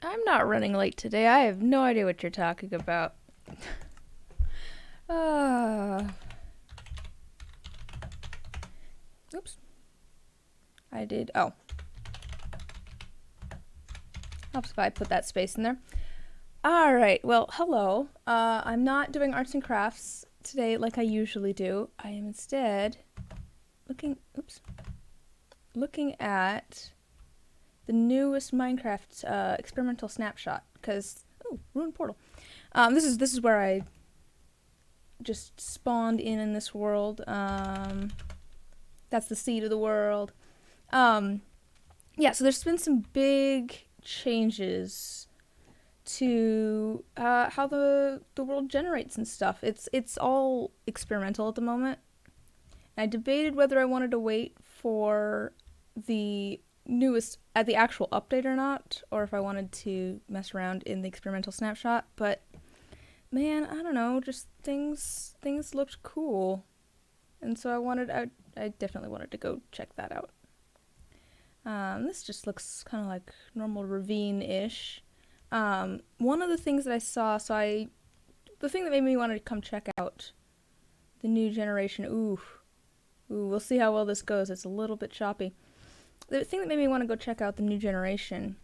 I'm not running late today. I have no idea what you're talking about. uh, Oops. I did. Oh. Helps if I put that space in there. Alright, well, hello. I'm not doing arts and crafts today like I usually do. I am instead looking at the newest Minecraft experimental snapshot. Because, ruined portal. This is where I just spawned in this world. That's the seed of the world. Yeah, so there's been some big changes to how the world generates and stuff. It's all experimental at the moment. And I debated whether I wanted to wait for the newest the actual update or not, or if I wanted to mess around in the experimental snapshot. But man, I don't know, just things looked cool, and so I definitely wanted to go check that out. This just looks kind of like normal ravine-ish. One of the things that I saw, the thing that made me want to come check out the new generation, ooh, we'll see how well this goes. It's a little bit choppy. The thing that made me want to go check out the new generation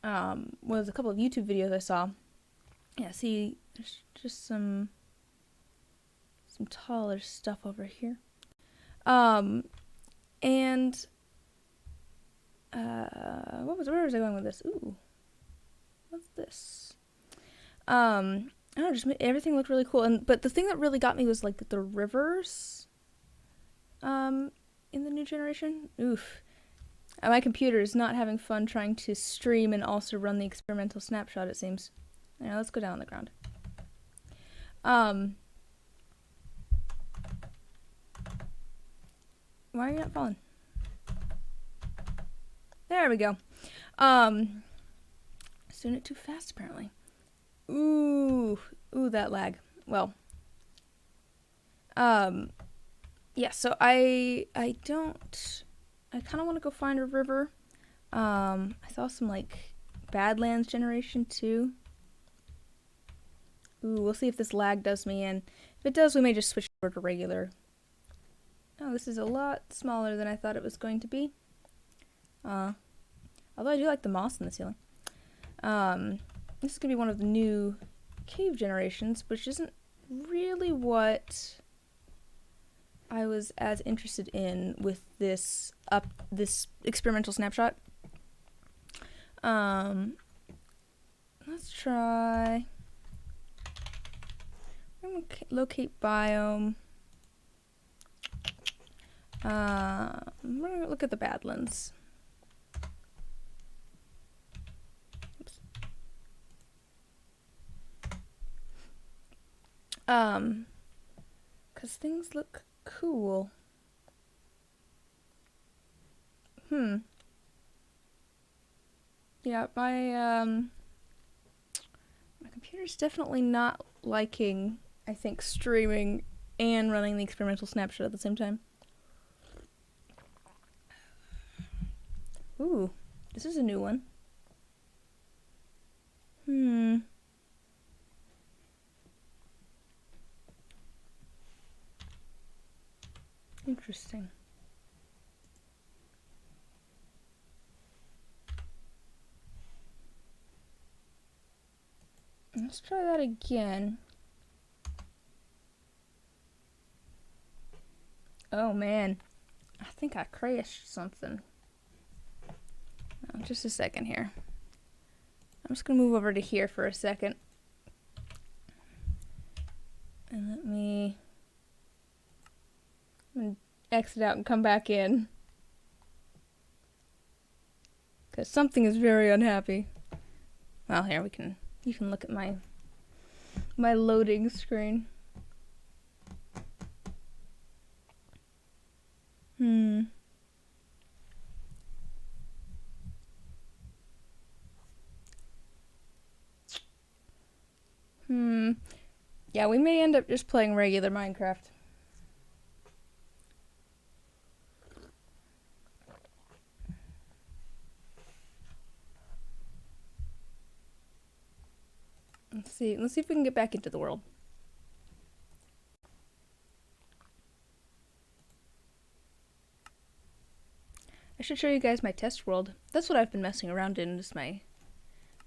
was a couple of YouTube videos I saw. Yeah, see, there's just some taller stuff over here. And where was I going with this? Ooh, what's this? I don't know, just everything looked really cool. But the thing that really got me was like the rivers. In the new generation. Oof. My computer is not having fun trying to stream and also run the experimental snapshot, it seems. Yeah, let's go down on the ground. Why are you not falling? There we go. Doing it too fast, apparently. Ooh, that lag. Well, yeah, so I kind of want to go find a river. I saw some, like, Badlands generation, too. Ooh, we'll see if this lag does me in. If it does, we may just switch over to regular. Oh, this is a lot smaller than I thought it was going to be. Although I do like the moss in the ceiling. This is going to be one of the new cave generations, which isn't really what I was as interested in with this experimental snapshot. Let's try locate biome. We're gonna look at the Badlands. Oops. Cause things look cool. Yeah, my computer's definitely not liking, I think, streaming and running the experimental snapshot at the same time. Ooh, this is a new one. Interesting. Let's try that again. Oh man, I think I crashed something. Oh, just a second here. I'm just gonna move over to here for a second. And let me exit out and come back in. Because something is very unhappy. Well, here you can look at my loading screen. Yeah, we may end up just playing regular Minecraft. see. Let's see if we can get back into the world. I should show you guys my test world. That's what I've been messing around in, is my...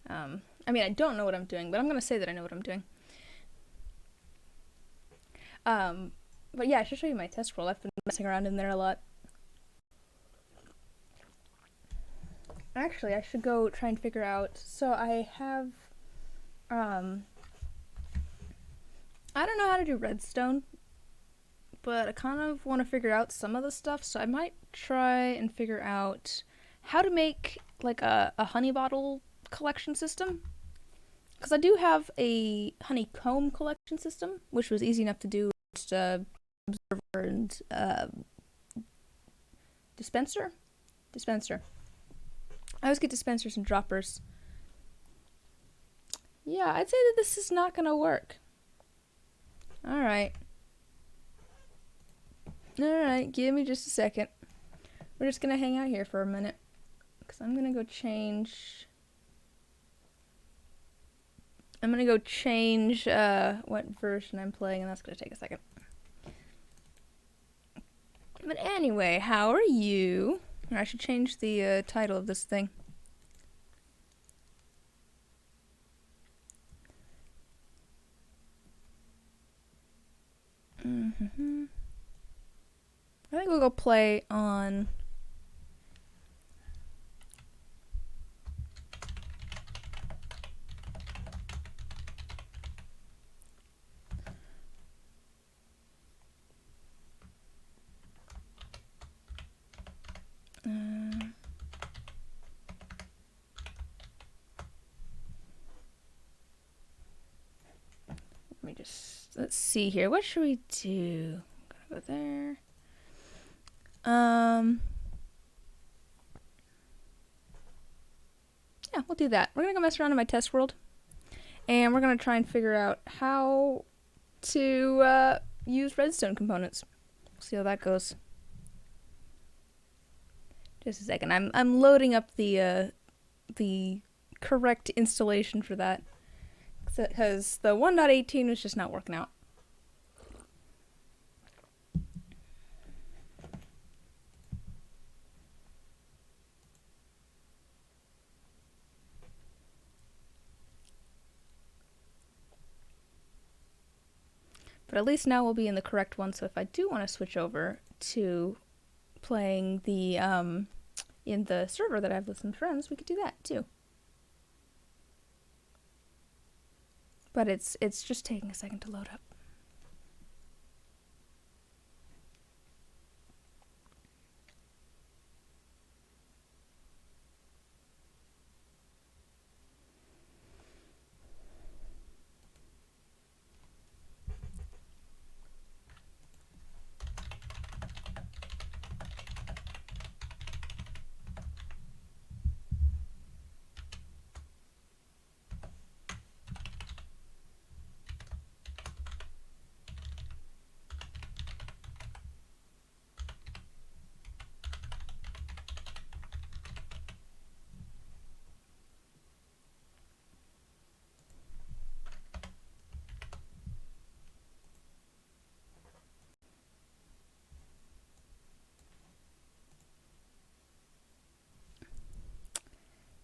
I mean, I don't know what I'm doing, but I'm gonna say that I know what I'm doing. But yeah, I should show you my test world. I've been messing around in there a lot. Actually, I should go try and figure out... So I have... I don't know how to do redstone, but I kind of want to figure out some of the stuff, so I might try and figure out how to make like a honey bottle collection system. Because I do have a honeycomb collection system, which was easy enough to do. Just observer and dispenser. I always get dispensers and droppers. Yeah, I'd say that this is not gonna work. Alright, give me just a second. We're just gonna hang out here for a minute, because I'm gonna go change... what version I'm playing, and that's gonna take a second. But anyway, how are you? I should change the title of this thing. I think we'll go play on... let me just... Let's see here. What should we do? I'm gonna go there. Yeah, we'll do that. We're gonna go mess around in my test world, and we're gonna try and figure out how to use redstone components. See how that goes. Just a second. I'm loading up the correct installation for that, because the 1.18 was just not working out. But at least now we'll be in the correct one, so if I do want to switch over to playing the in the server that I have with some friends, we could do that too. But it's just taking a second to load up.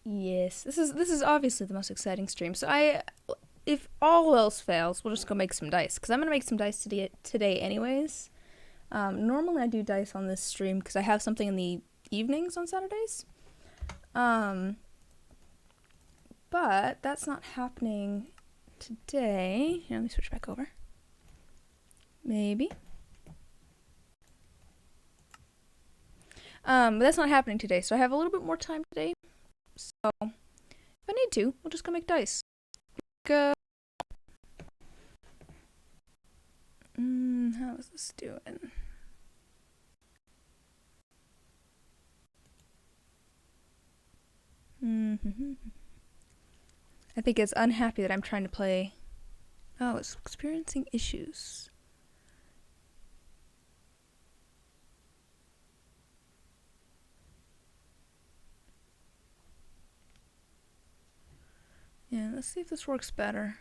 Yes, this is obviously the most exciting stream. So if all else fails, we'll just go make some dice, because I'm gonna make some dice today anyways. Normally I do dice on this stream because I have something in the evenings on Saturdays. But that's not happening today. Here, let me switch back over. Maybe. But that's not happening today, so I have a little bit more time today. So, if I need to, we'll just go make dice. Go. How is this doing? I think it's unhappy that I'm trying to play. Oh, it's experiencing issues. Yeah, let's see if this works better.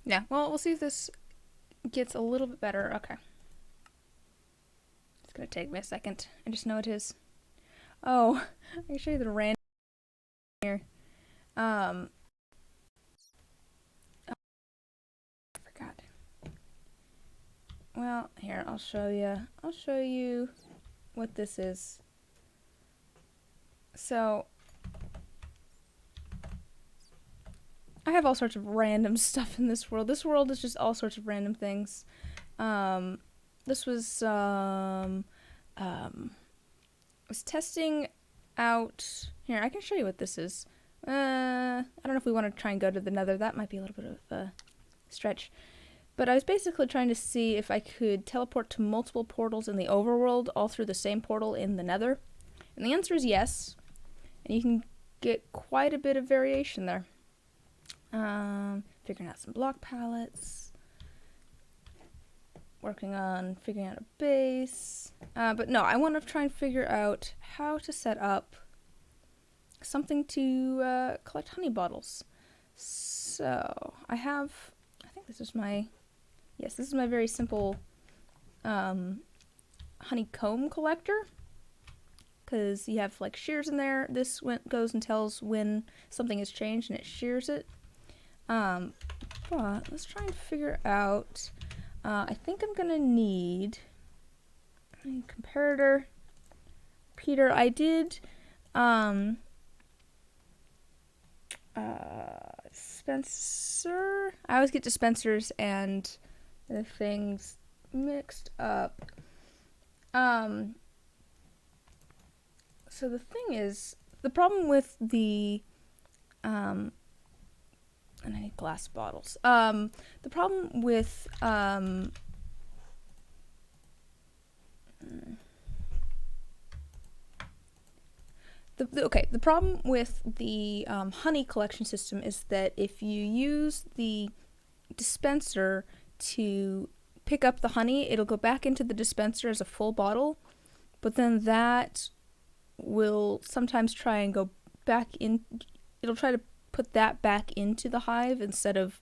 Yeah, well, we'll see if this gets a little bit better. Okay. It's gonna take me a second. I just know it is. Oh, I can show you the random here. Oh, I forgot. Well, here, I'll show you. I'll show you what this is. So, I have all sorts of random stuff in this world. This world is just all sorts of random things. This was testing out. Here, I can show you what this is. I don't know if we want to try and go to the Nether. That might be a little bit of a stretch. But I was basically trying to see if I could teleport to multiple portals in the overworld all through the same portal in the Nether. And the answer is yes. And you can get quite a bit of variation there. Figuring out some block palettes. Working on figuring out a base. But no, I want to try and figure out how to set up something to collect honey bottles. So I think this is my, yes, this is my very simple honeycomb collector. Because you have like shears in there. This goes and tells when something has changed and it shears it. But let's try and figure out. I think I'm gonna need a comparator. Peter, I did dispenser. I always get dispensers and the things mixed up. So the thing is, the problem with the and I need glass bottles. The problem with the problem with the honey collection system is that if you use the dispenser to pick up the honey, it'll go back into the dispenser as a full bottle, but then that will sometimes try and go back in. It'll try to put that back into the hive instead of,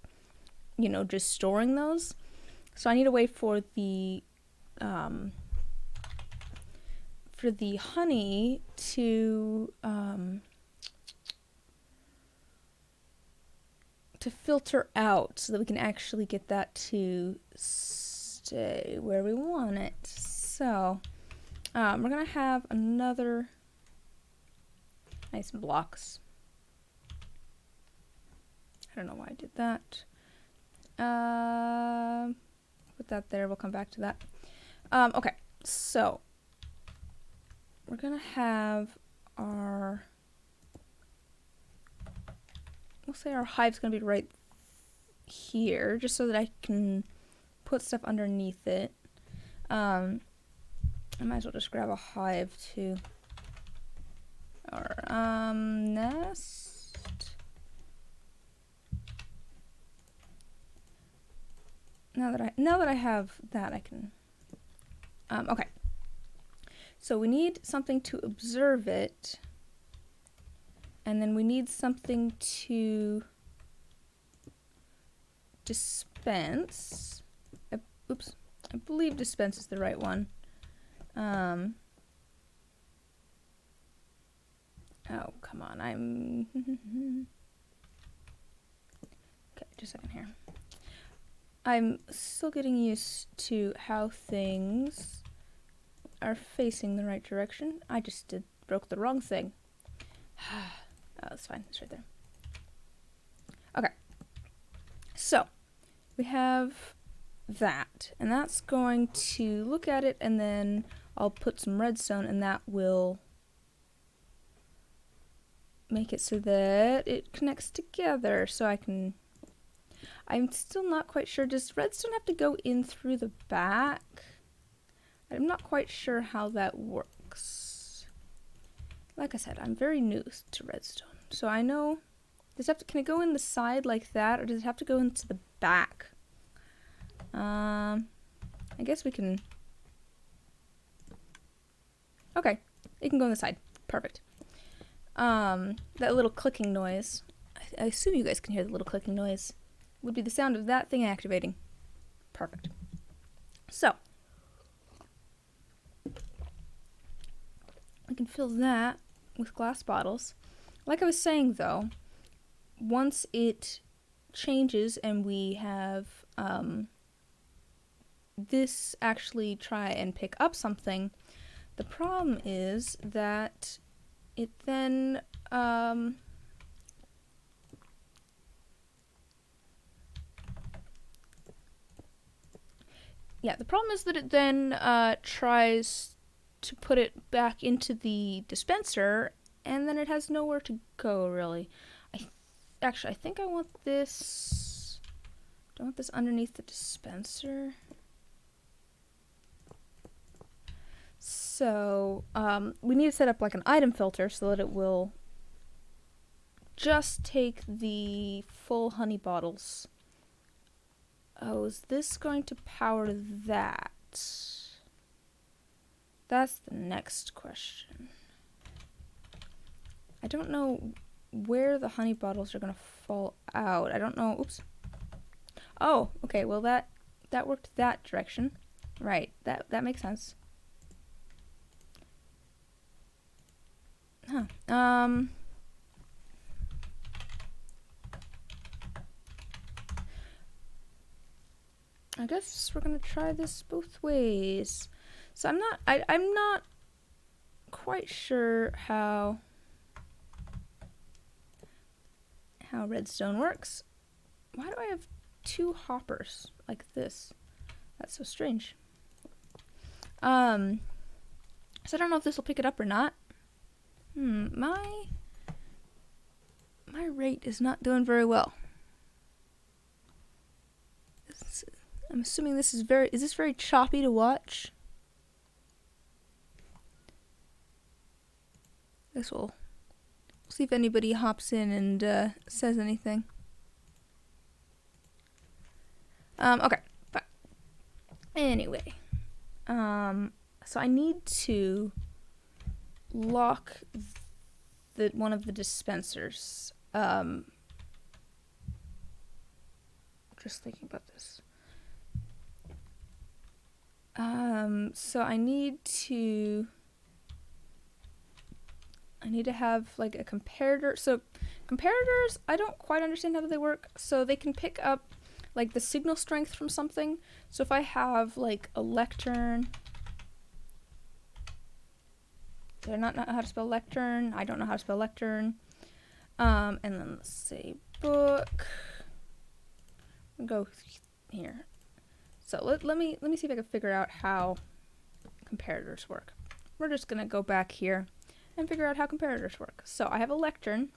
you know, just storing those. So I need a way for the honey to filter out so that we can actually get that to stay where we want it. So we're gonna have another nice blocks. I don't know why I did that. Put that there. We'll come back to that. Okay, so we're gonna have our. We'll say our hive's gonna be right here, just so that I can put stuff underneath it. I might as well just grab a hive too. Or nest. Now that I have that, I can. Okay. So we need something to observe it, and then we need something to dispense. Oops, I believe dispense is the right one. Oh, come on, okay, just a second here. I'm still getting used to how things are facing the right direction. I just broke the wrong thing. Oh, that's fine. It's right there. Okay. So, we have that. And that's going to look at it, and then I'll put some redstone, and that will make it so that it connects together. So I can... I'm still not quite sure. Does redstone have to go in through the back? I'm not quite sure how that works. Like I said, I'm very new to redstone. So I know, can it go in the side like that, or does it have to go into the back? I guess we can. Okay, it can go on the side. Perfect. That little clicking noise. I assume you guys can hear the little clicking noise. would be the sound of that thing activating. Perfect. So, we can fill that with glass bottles. Like I was saying though, once it changes and we have this actually try and pick up something, the problem is that it then the problem is that it then tries to put it back into the dispenser, and then it has nowhere to go, really. Actually, I think I want this... Do I want this underneath the dispenser? So, we need to set up like an item filter so that it will just take the full honey bottles. Oh, is this going to power that? That's the next question. I don't know where the honey bottles are going to fall out. I don't know. Oops. Oh, okay. Well, that worked that direction. Right. That makes sense. Huh. I guess we're gonna try this both ways. So I'm not quite sure how redstone works. Why do I have two hoppers like this? That's so strange. So I don't know if this will pick it up or not. My rate is not doing very well. I'm assuming this is this very choppy to watch? We'll see if anybody hops in and says anything. Okay, but anyway, so I need to lock one of the dispensers. Just thinking about this. So I need to have like a comparator. So comparators, I don't quite understand how they work. So they can pick up like the signal strength from something. So if I have like a lectern, do I not know how to spell lectern? I don't know how to spell lectern. And then let's say book. I'll go here. So let me see if I can figure out how comparators work. We're just gonna go back here and figure out how comparators work. So I have a lectern.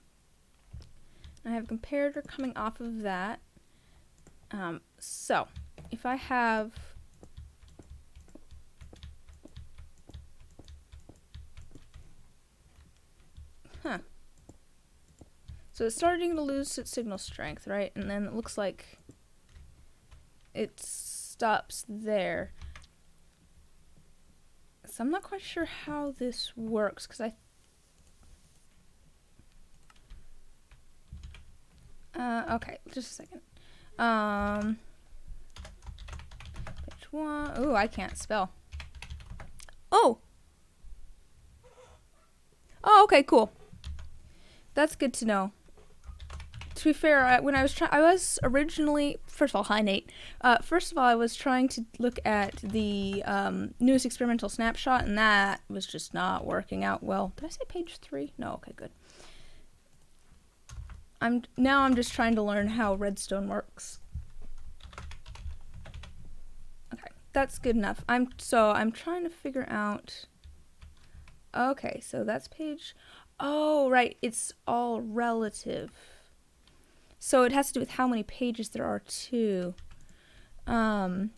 I have a comparator coming off of that. So if I have so it's starting to lose its signal strength, right? And then it looks like it stops there. So I'm not quite sure how this works because okay, just a second. Page 1. Ooh, I can't spell. Oh, okay, cool. That's good to know. To be fair, when I was originally, first of all, hi Nate. First of all, I was trying to look at the newest experimental snapshot, and that was just not working out well. Did I say page 3? No, okay, good. I'm just trying to learn how redstone works. Okay, that's good enough. I'm trying to figure out. Okay, so that's page. Oh, right, it's all relative. So it has to do with how many pages there are too. So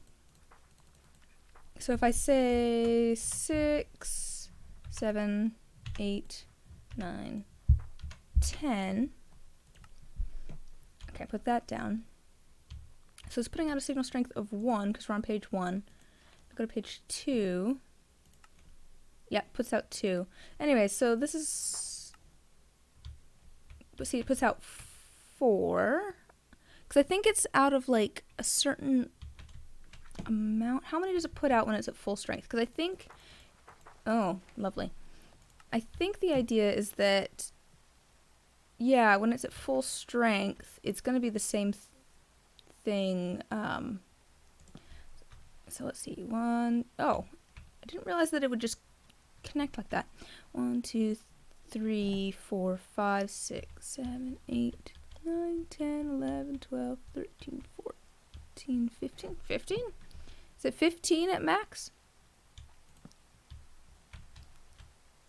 if I say 6, 7, 8, 9, 10. Okay, put that down. So it's putting out a signal strength of 1 because we're on page 1. Go to page 2. Yeah, it puts out 2. Anyway, so this is... See, it puts out 4. Because I think it's out of like a certain amount. How many does it put out when it's at full strength? Because I think, oh, lovely. I think the idea is that, yeah, when it's at full strength, it's going to be the same thing. So let's see. Oh, I didn't realize that it would just connect like that. 1, 2, 3, 4, 5, 6, 7, 8, 9, 10, 11, 12, 13, 14, 15. 15? Is it 15 at max?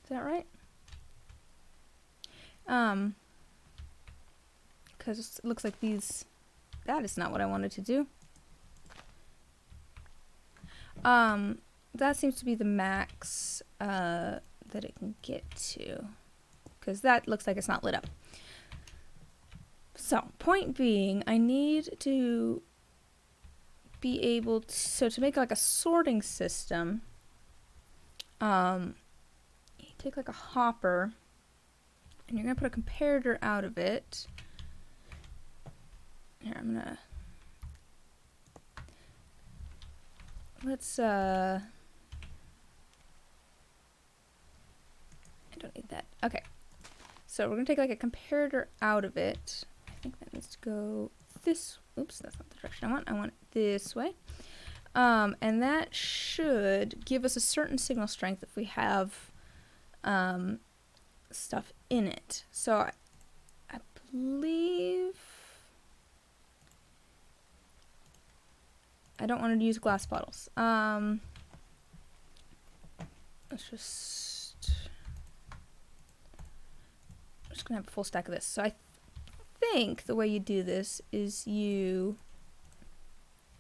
Is that right? Because it looks like these... That is not what I wanted to do. That seems to be the max that it can get to. Because that looks like it's not lit up. So, point being, I need to be able to... So, to make like a sorting system, you take like a hopper, and you're going to put a comparator out of it. Here, I'm going to... Let's, I don't need that. Okay. So we're going to take like a comparator out of it. I think that needs to go this... Oops, that's not the direction I want. I want it this way. And that should give us a certain signal strength if we have stuff in it. So I believe... I don't want to use glass bottles. Let's just... I'm just going to have a full stack of this. So I think the way you do this is you...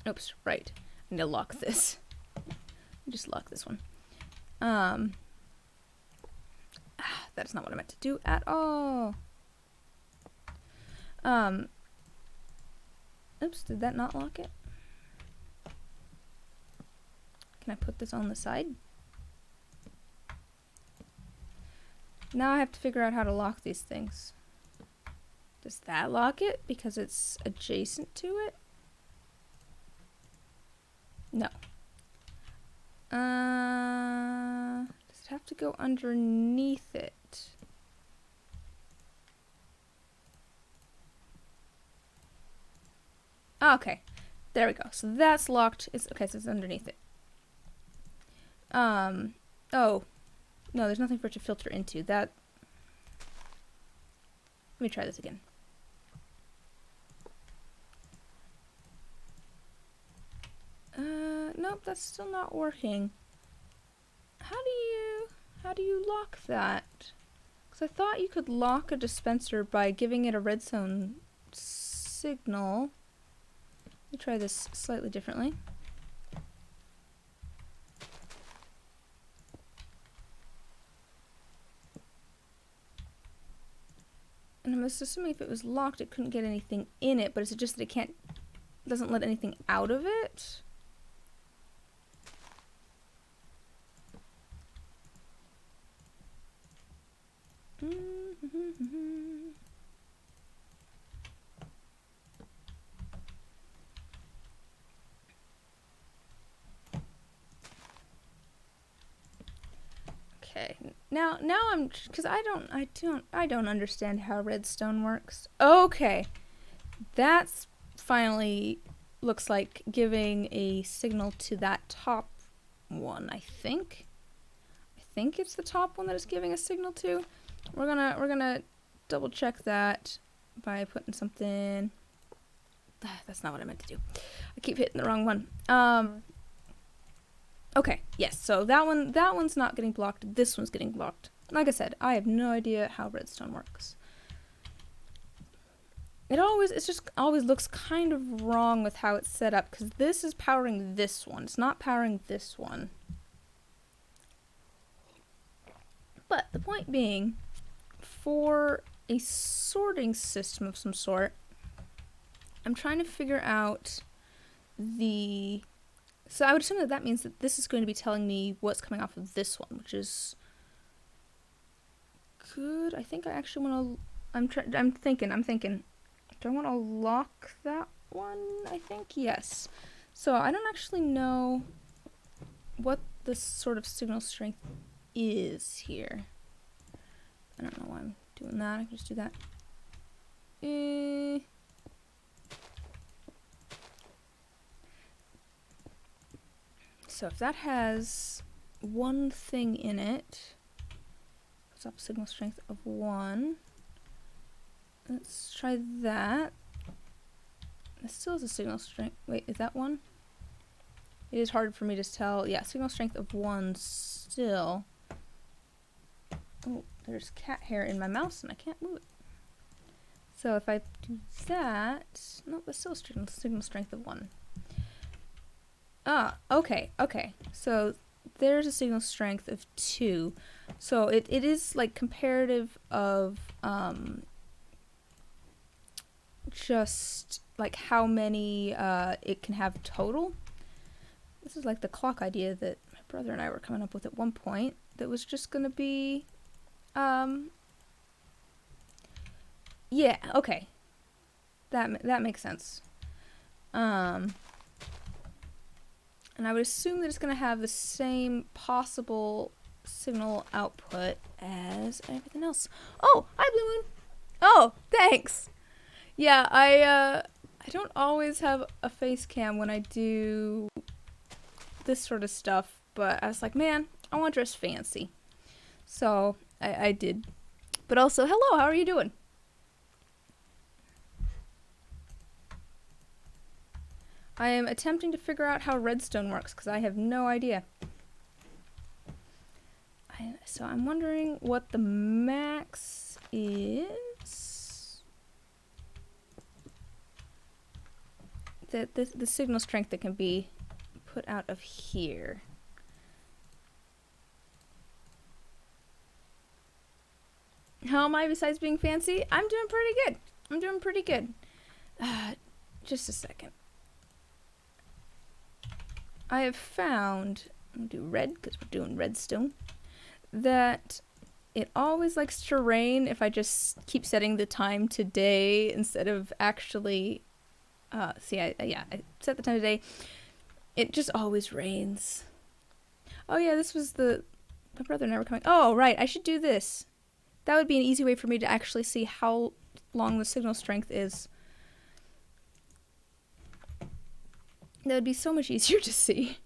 Oops, right. I need to lock this. Just lock this one. That's not what I meant to do at all. Oops, did that not lock it? Can I put this on the side? Now I have to figure out how to lock these things. Does that lock it because it's adjacent to it? No. Does it have to go underneath it? Oh, okay. There we go. So that's locked. It's okay, so it's underneath it. Oh. No, there's nothing for it to filter into. That... Let me try this again. Nope, that's still not working. How do you lock that? Because I thought you could lock a dispenser by giving it a redstone signal. Let me try this slightly differently. And I'm assuming if it was locked, it couldn't get anything in it, but is it just that it doesn't let anything out of it? Okay, now I'm, because I don't understand how redstone works. Okay, that's finally looks like giving a signal to that top one. I think it's the top one that it's giving a signal to. We're gonna double check that by putting something. That's not what I meant to do. I keep hitting the wrong one. Okay, yes, so that one's not getting blocked, this one's getting blocked. Like I said, I have no idea how redstone works. It just always looks kind of wrong with how it's set up, because this is powering this one, it's not powering this one. But the point being, for a sorting system of some sort, I'm trying to figure out the... So I would assume that means that this is going to be telling me what's coming off of this one, which is good. I think I actually want to... I'm thinking. Do I want to lock that one? I think yes. So I don't actually know what this sort of signal strength is here. I don't know why I'm doing that. I can just do that. So if that has one thing in it, puts up a signal strength of 1. Let's try that. It still has a signal strength. Wait, is that 1? It is hard for me to tell. Yeah, signal strength of 1 still. Oh, there's cat hair in my mouse and I can't move it. So if I do that, no, that's still a signal strength of 1. Ah, okay. So there's a signal strength of 2. So it is like comparative of just like how many it can have total. This is like the clock idea that my brother and I were coming up with at one point that was just gonna be yeah, okay. That makes sense. And I would assume that it's going to have the same possible signal output as everything else. Oh, hi Blue Moon. Oh, thanks. Yeah, I don't always have a face cam when I do this sort of stuff, but I was like, man, I want to dress fancy. So I did. But also, hello, how are you doing? I am attempting to figure out how redstone works because I have no idea. So I'm wondering what the max is. The signal strength that can be put out of here. How am I besides being fancy? I'm doing pretty good. Just a second. I have found, I'm going to do red because we're doing redstone, that it always likes to rain if I just keep setting the time to day instead of actually, I set the time to day. It just always rains. Oh yeah, this was my brother and I were coming. Oh, right, I should do this. That would be an easy way for me to actually see how long the signal strength is. That would be so much easier to see.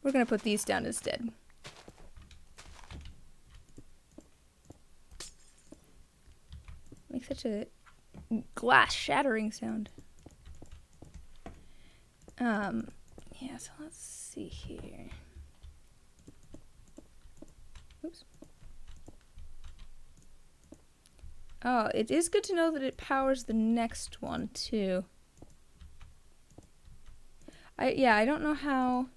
We're going to put these down instead. Makes such a glass shattering sound. Yeah, so let's see here. Oops. Oh, it is good to know that it powers the next one, too. I don't know how...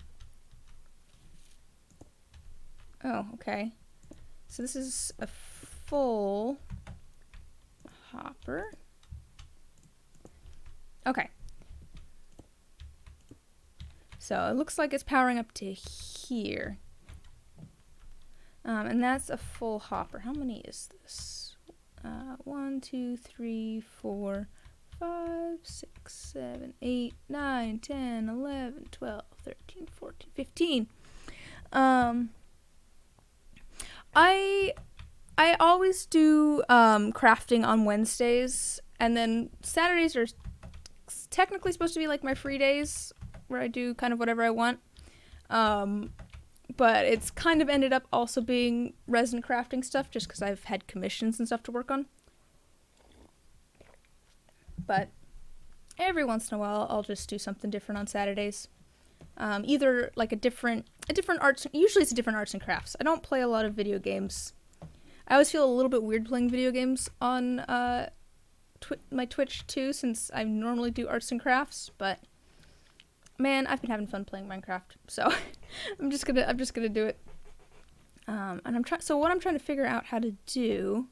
Oh, okay. So this is a full hopper. Okay. So it looks like it's powering up to here. And that's a full hopper. How many is this? 1, 2, 3, 4, 5, 6, 7, 8, 9, 10, 11, 12, 13, 14, 15. I always do crafting on Wednesdays, and then Saturdays are technically supposed to be like my free days where I do kind of whatever I want. But it's kind of ended up also being resin crafting stuff just because I've had commissions and stuff to work on. But every once in a while, I'll just do something different on Saturdays. Either like a different arts. Usually it's a different arts and crafts. I don't play a lot of video games. I always feel a little bit weird playing video games on my Twitch too, since I normally do arts and crafts. But man, I've been having fun playing Minecraft, so I'm just gonna do it. And so what I'm trying to figure out how to do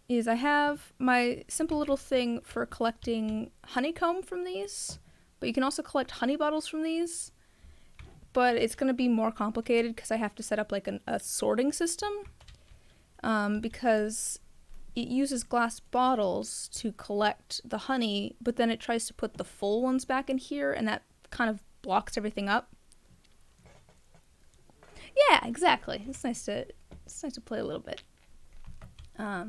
is I have my simple little thing for collecting honeycomb from these, but you can also collect honey bottles from these. but it's going to be more complicated because I have to set up like a sorting system, because it uses glass bottles to collect the honey, but then it tries to put the full ones back in here, and that kind of blocks everything up. Yeah, exactly. It's nice to play a little bit. But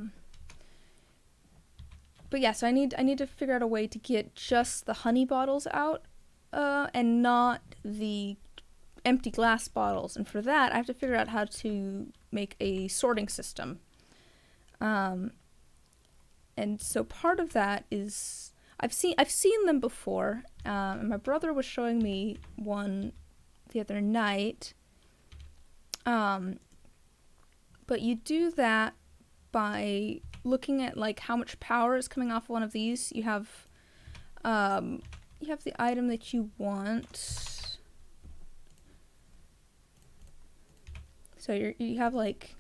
yeah, so I need to figure out a way to get just the honey bottles out, and not the empty glass bottles. And for that, I have to figure out how to make a sorting system. And so part of that is I've seen them before, and my brother was showing me one the other night. But you do that by looking at like how much power is coming off one of these. You have the item that you want. So you have like,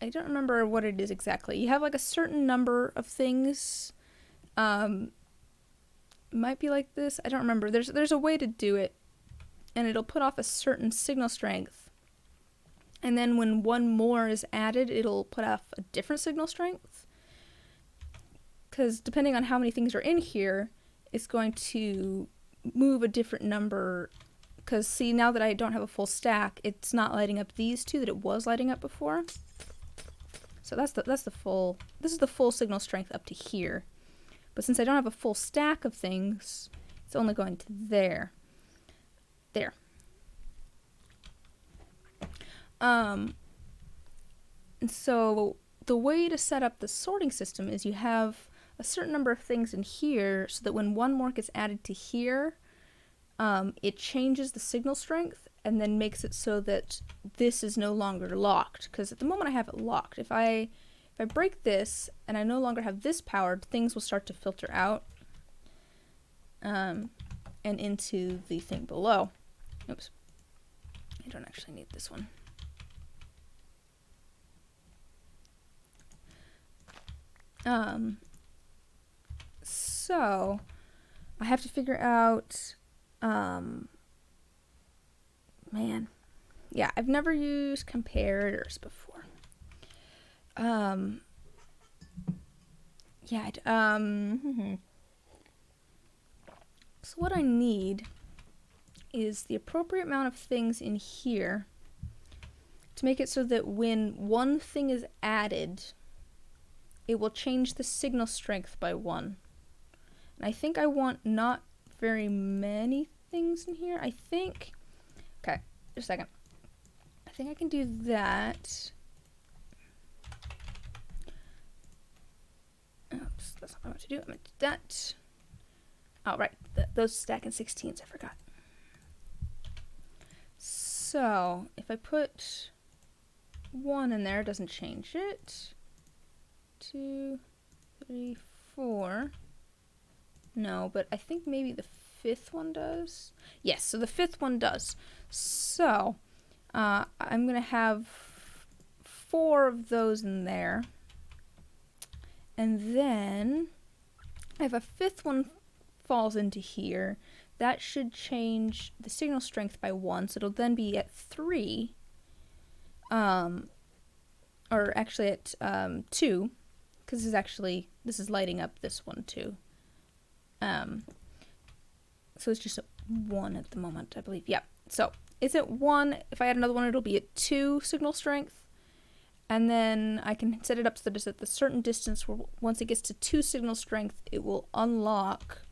I don't remember what it is exactly. You have like a certain number of things. It might be like this. I don't remember. There's a way to do it, and it'll put off a certain signal strength. And then when one more is added, it'll put off a different signal strength. Because depending on how many things are in here, it's going to move a different number. Because see, now that I don't have a full stack, it's not lighting up these two that it was lighting up before. So that's the full. This is the full signal strength up to here. But since I don't have a full stack of things, it's only going to there. There. And so the way to set up the sorting system is you have a certain number of things in here so that when one more gets added to here, it changes the signal strength and then makes it so that this is no longer locked. Because at the moment I have it locked. If I break this and I no longer have this powered, things will start to filter out, and into the thing below. Oops. I don't actually need this one. So I have to figure out, man, yeah, I've never used comparators before. Yeah, so what I need is the appropriate amount of things in here to make it so that when one thing is added, it will change the signal strength by 1. And I think I want not very many things in here. I think, okay, just a second. I think I can do that. Oops, that's not what I want to do. I'm going to do that. Oh, right, those stack in 16s, I forgot. So, if I put 1 in there, it doesn't change it. 2, 3, 4. No, but I think maybe the 5th one does. Yes, so the 5th one does. So, I'm going to have 4 of those in there. And then, if a 5th one falls into here, that should change the signal strength by 1, so it'll then be at 3. Or actually at 2. Because this is lighting up this one too. So it's just at 1 at the moment, I believe. Yeah. So it's at 1. If I add another one, it'll be at 2 signal strength. And then I can set it up so that it's at a certain distance where once it gets to 2 signal strength, it will unlock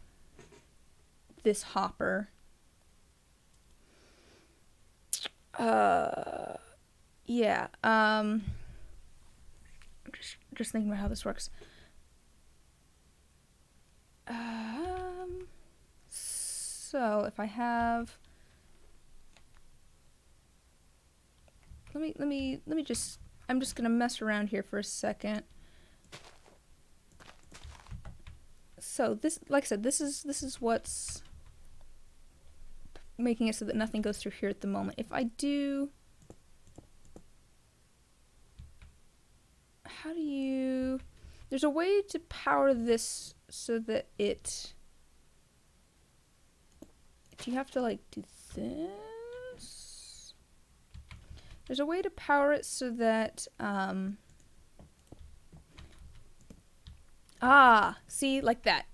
this hopper. Yeah. Just thinking about how this works. So if I have, let me just, I'm just gonna mess around here for a second. So this, like I said, this is what's making it so that nothing goes through here at the moment. If I do, how do you, there's a way to power this so that it, do you have to like do this. There's a way to power it so that, see, like that.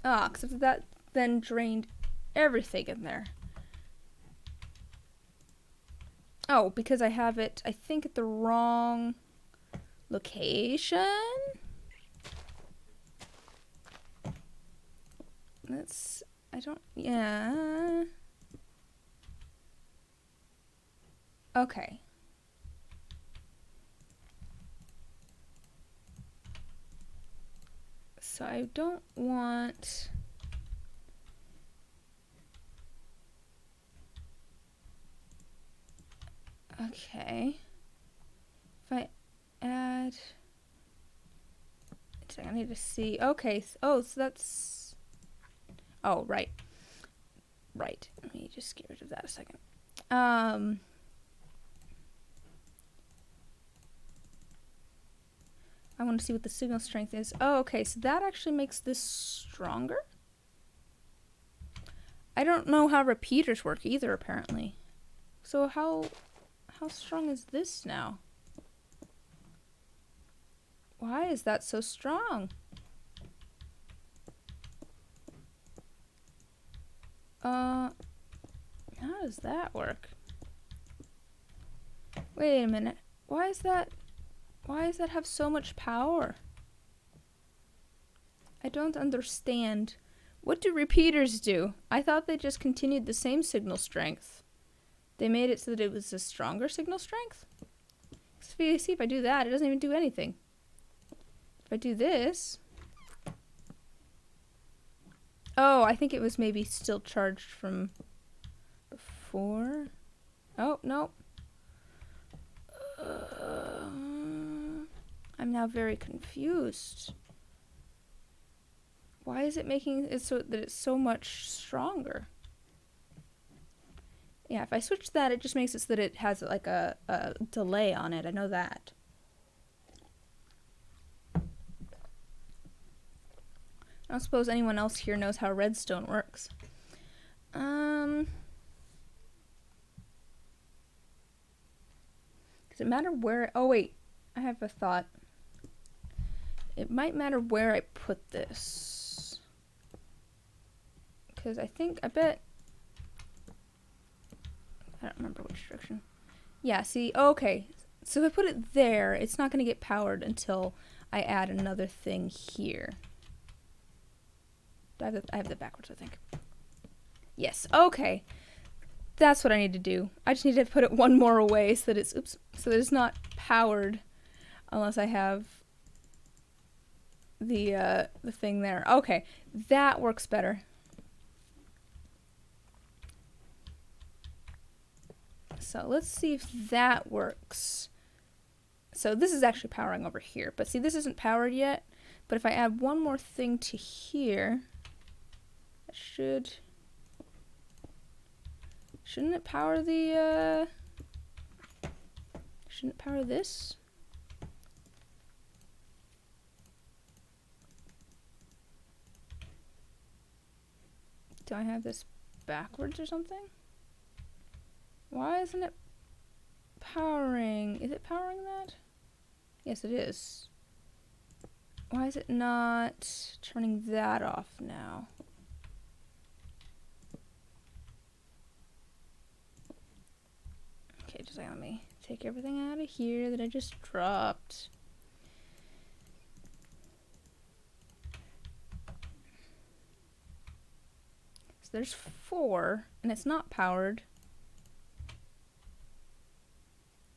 Except that then drained everything in there. Oh, because I have it, I think, at the wrong location? That's, I don't, yeah. Okay. So I don't want... Okay. If I add... I need to see... Okay. Oh, so that's... Oh, right. Right. Let me just get rid of that a second. I want to see what the signal strength is. Oh, okay. So that actually makes this stronger? I don't know how repeaters work either, apparently. So how strong is this now? Why is that so strong? How does that work? Wait a minute. Why does that have so much power? I don't understand. What do repeaters do? I thought they just continued the same signal strength. They made it so that it was a stronger signal strength? See, if I do that, it doesn't even do anything. If I do this... Oh, I think it was maybe still charged from before. Oh, no. I'm now very confused. Why is it making it so that it's so much stronger? Yeah, if I switch that, it just makes it so that it has like a delay on it. I know that. I don't suppose anyone else here knows how redstone works. Does it matter where... Oh, wait. I have a thought. It might matter where I put this. Because I bet... I don't remember which direction. Yeah, see, okay. So if I put it there, it's not going to get powered until I add another thing here. I have that backwards, I think. Yes, okay. That's what I need to do. I just need to put it one more away so that it's, so that it's not powered unless I have the thing there. Okay, that works better. So let's see if that works. So this is actually powering over here, but see, this isn't powered yet. But if I add one more thing to here, that shouldn't it power the, shouldn't it power this? Do I have this backwards or something? Why isn't it powering? Is it powering that? Yes, it is. Why is it not turning that off now? Okay, just let me take everything out of here that I just dropped. So there's 4, and it's not powered.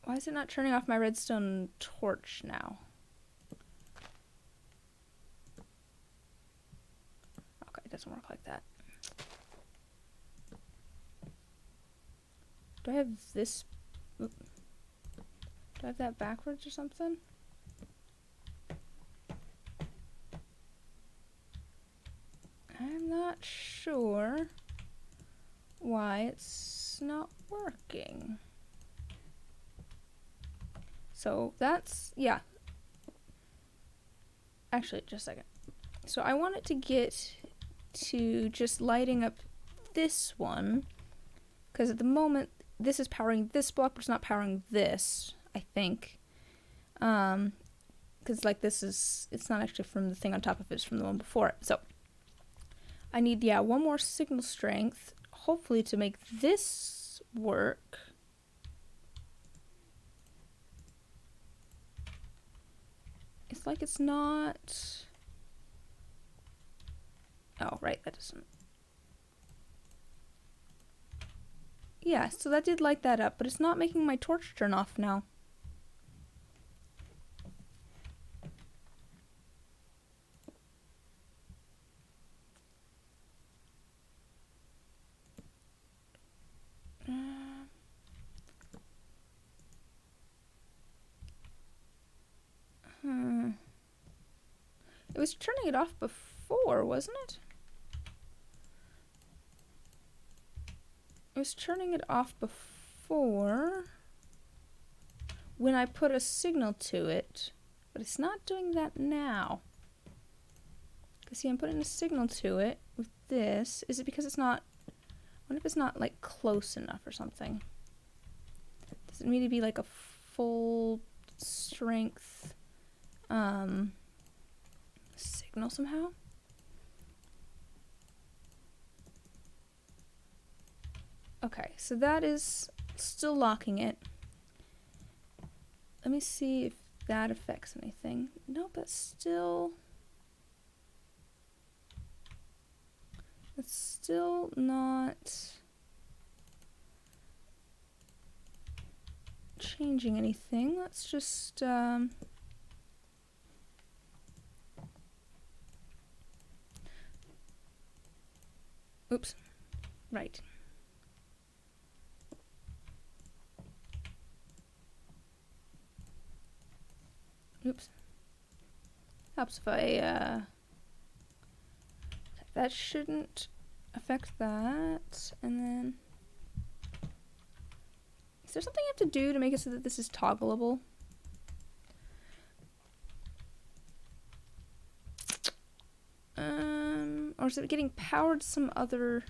Why is it not turning off my redstone torch now? Okay, it doesn't work like that. Do I have this? Do I have that backwards or something? I'm not sure why it's not working. So that's, yeah. Actually, just a second. So I want it to get to just lighting up this one, because at the moment this is powering this block, but it's not powering this, I think. Because like this is, it's not actually from the thing on top of it, it's from the one before it. So I need, yeah, one more signal strength, hopefully to make this work. It's like it's not... Oh, right, that doesn't... Yeah, so that did light that up, but it's not making my torch turn off now. It was turning it off before, wasn't it? It was turning it off before when I put a signal to it, but it's not doing that now. Because see, I'm putting a signal to it with this. Is it because it's not... I wonder if it's not like close enough or something. Does it need to be like a full strength signal somehow? Okay, so that is still locking it. Let me see if that affects anything. Nope, that's still not changing anything. Let's just oops. Right. Oops. Helps if I that shouldn't affect that. And then is there something I have to do to make it so that this is toggleable? Or is it getting powered some other...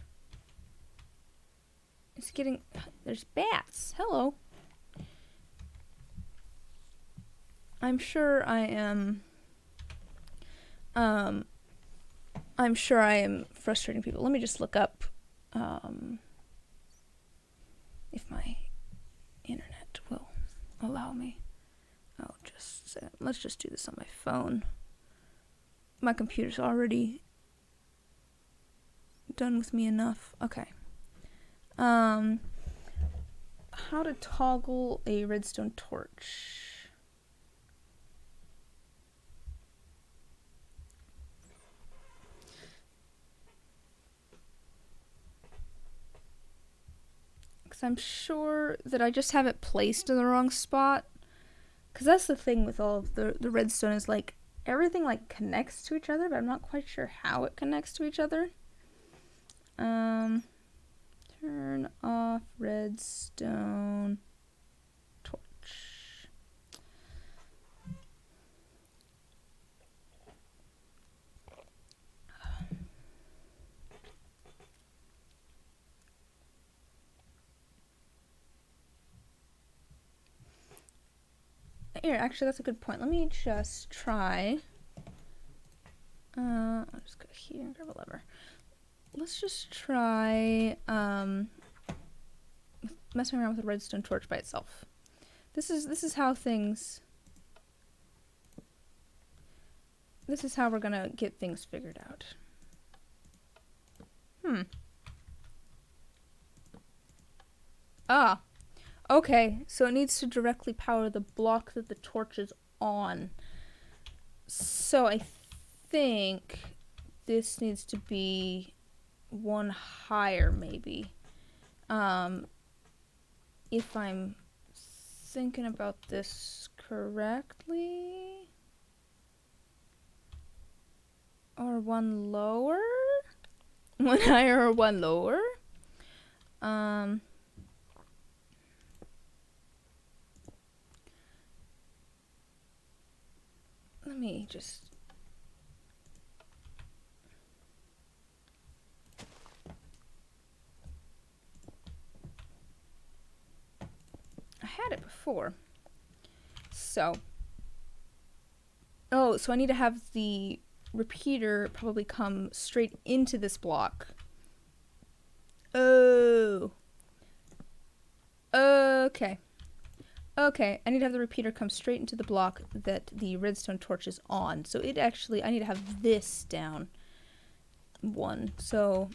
It's getting... There's bats. Hello. I'm sure I am... I'm sure I am frustrating people. Let me just look up if my internet will allow me. Oh, just let's just do this on my phone. My computer's already done with me enough. Okay. How to toggle a redstone torch. Because I'm sure that I just have it placed in the wrong spot. Because that's the thing with all of the redstone is like everything like connects to each other, but I'm not quite sure how it connects to each other. Turn off redstone torch. Here, actually, that's a good point. Let me just try. I'll just go here and grab a lever. Let's just try messing around with a redstone torch by itself. This is how things. This is how we're gonna get things figured out. Ah. Okay, so it needs to directly power the block that the torch is on. So I think this needs to be one higher, maybe. If I'm thinking about this correctly. Or one lower? One higher or one lower? Let me just... I had it before. So. Oh, so I need to have the repeater probably come straight into this block. Oh. Okay. Okay, I need to have the repeater come straight into the block that the redstone torch is on. So it actually, I need to have this down one. So,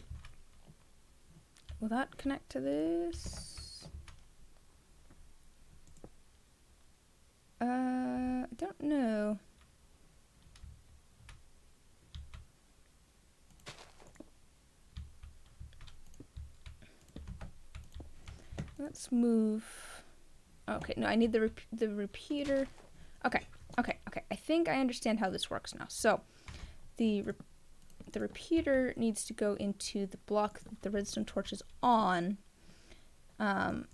will that connect to this? I don't know. Let's move. Okay, no, I need the repeater. Okay. I think I understand how this works now. So, the repeater needs to go into the block that the redstone torch is on. And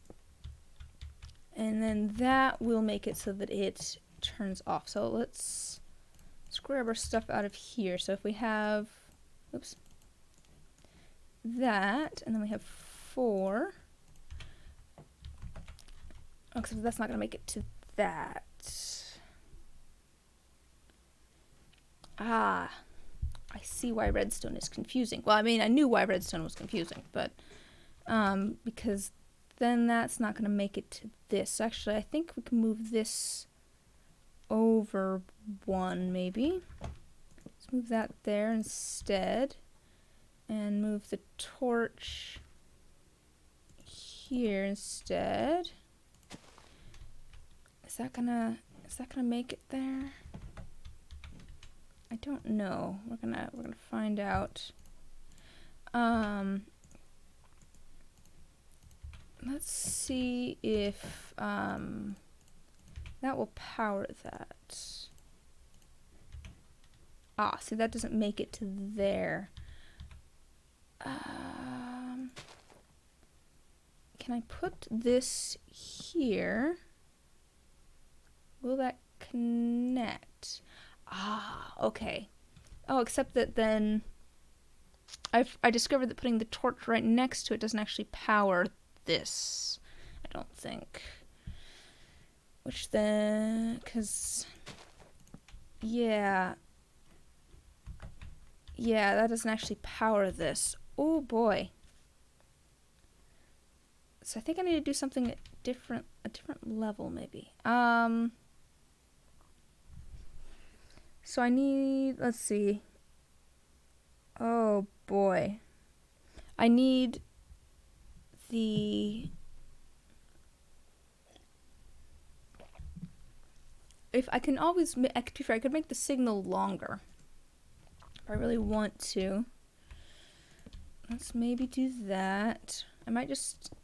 then that will make it so that it turns off. So let's grab our stuff out of here. So if we have, oops, that, and then we have 4. Oh, because that's not going to make it to that. Ah, I see why redstone is confusing. Well, I mean, I knew why redstone was confusing, but because then that's not going to make it to this. So actually, I think we can move this over 1, maybe. Let's move that there instead. And move the torch here instead. Is that gonna make it there? I don't know. We're gonna find out. Let's see if that will power that. Ah, see, that doesn't make it to there. Can I put this here? Will that connect? Ah, okay. Oh, except that then I discovered that putting the torch right next to it doesn't actually power this. I don't think. Which then, because yeah, that doesn't actually power this. Oh boy. So I think I need to do something different, a different level maybe. So I need, let's see. Oh boy. I need the, if I can always, I could make the signal longer. If I really want to. Let's maybe do that. I might just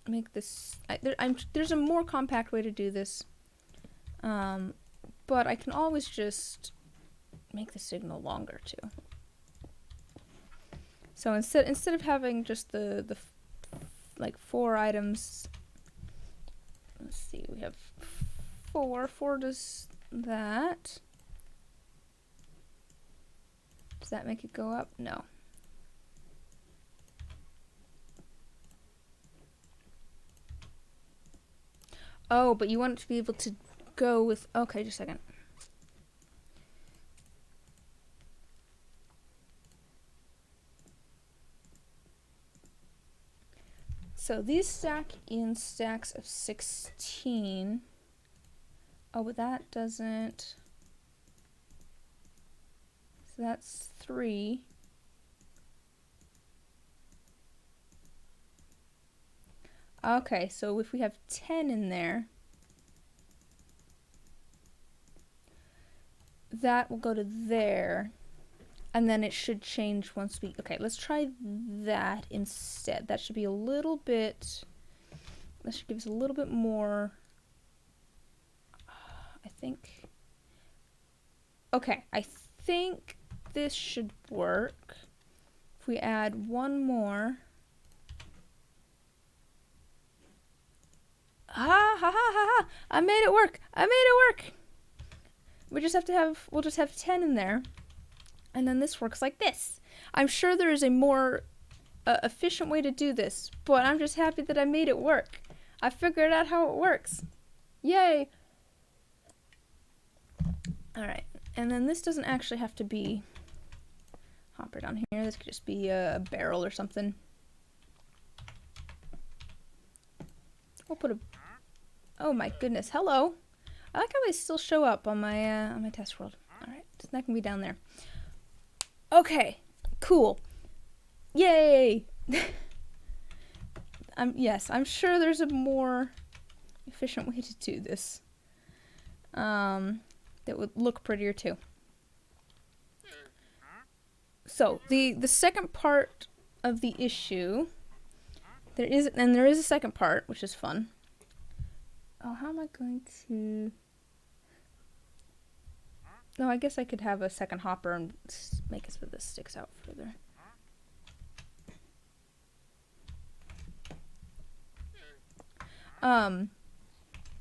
make this, there's a more compact way to do this. But I can always just make the signal longer too. So instead of having just the like 4 items, let's see, we have 4. 4 does that. Does that make it go up? No. Oh, but you want it to be able to go with, okay, just a second. So these stack in stacks of 16. Oh, but that doesn't. So that's 3. Okay, so if we have 10 in there, that will go to there. And then it should change once we... Okay, let's try that instead. That should be a little bit... That should give us a little bit more... I think... Okay, I think this should work. If we add 1 more... Ha ha ha ha ha! I made it work! I made it work! We'll just have 10 in there. And then this works like this. I'm sure there is a more efficient way to do this, but I'm just happy that I made it work. I figured out how it works. Yay! Alright, and then this doesn't actually have to be hopper down here. This could just be a barrel or something. We'll put a... Oh my goodness, hello! I like how they still show up on my test world. Alright, so that can be down there. Okay, cool. Yay! Yes, I'm sure there's a more efficient way to do this. That would look prettier too. So, the second part of the issue, there is a second part, which is fun. Oh, how am I going to... No, I guess I could have a second hopper and make it so this sticks out further.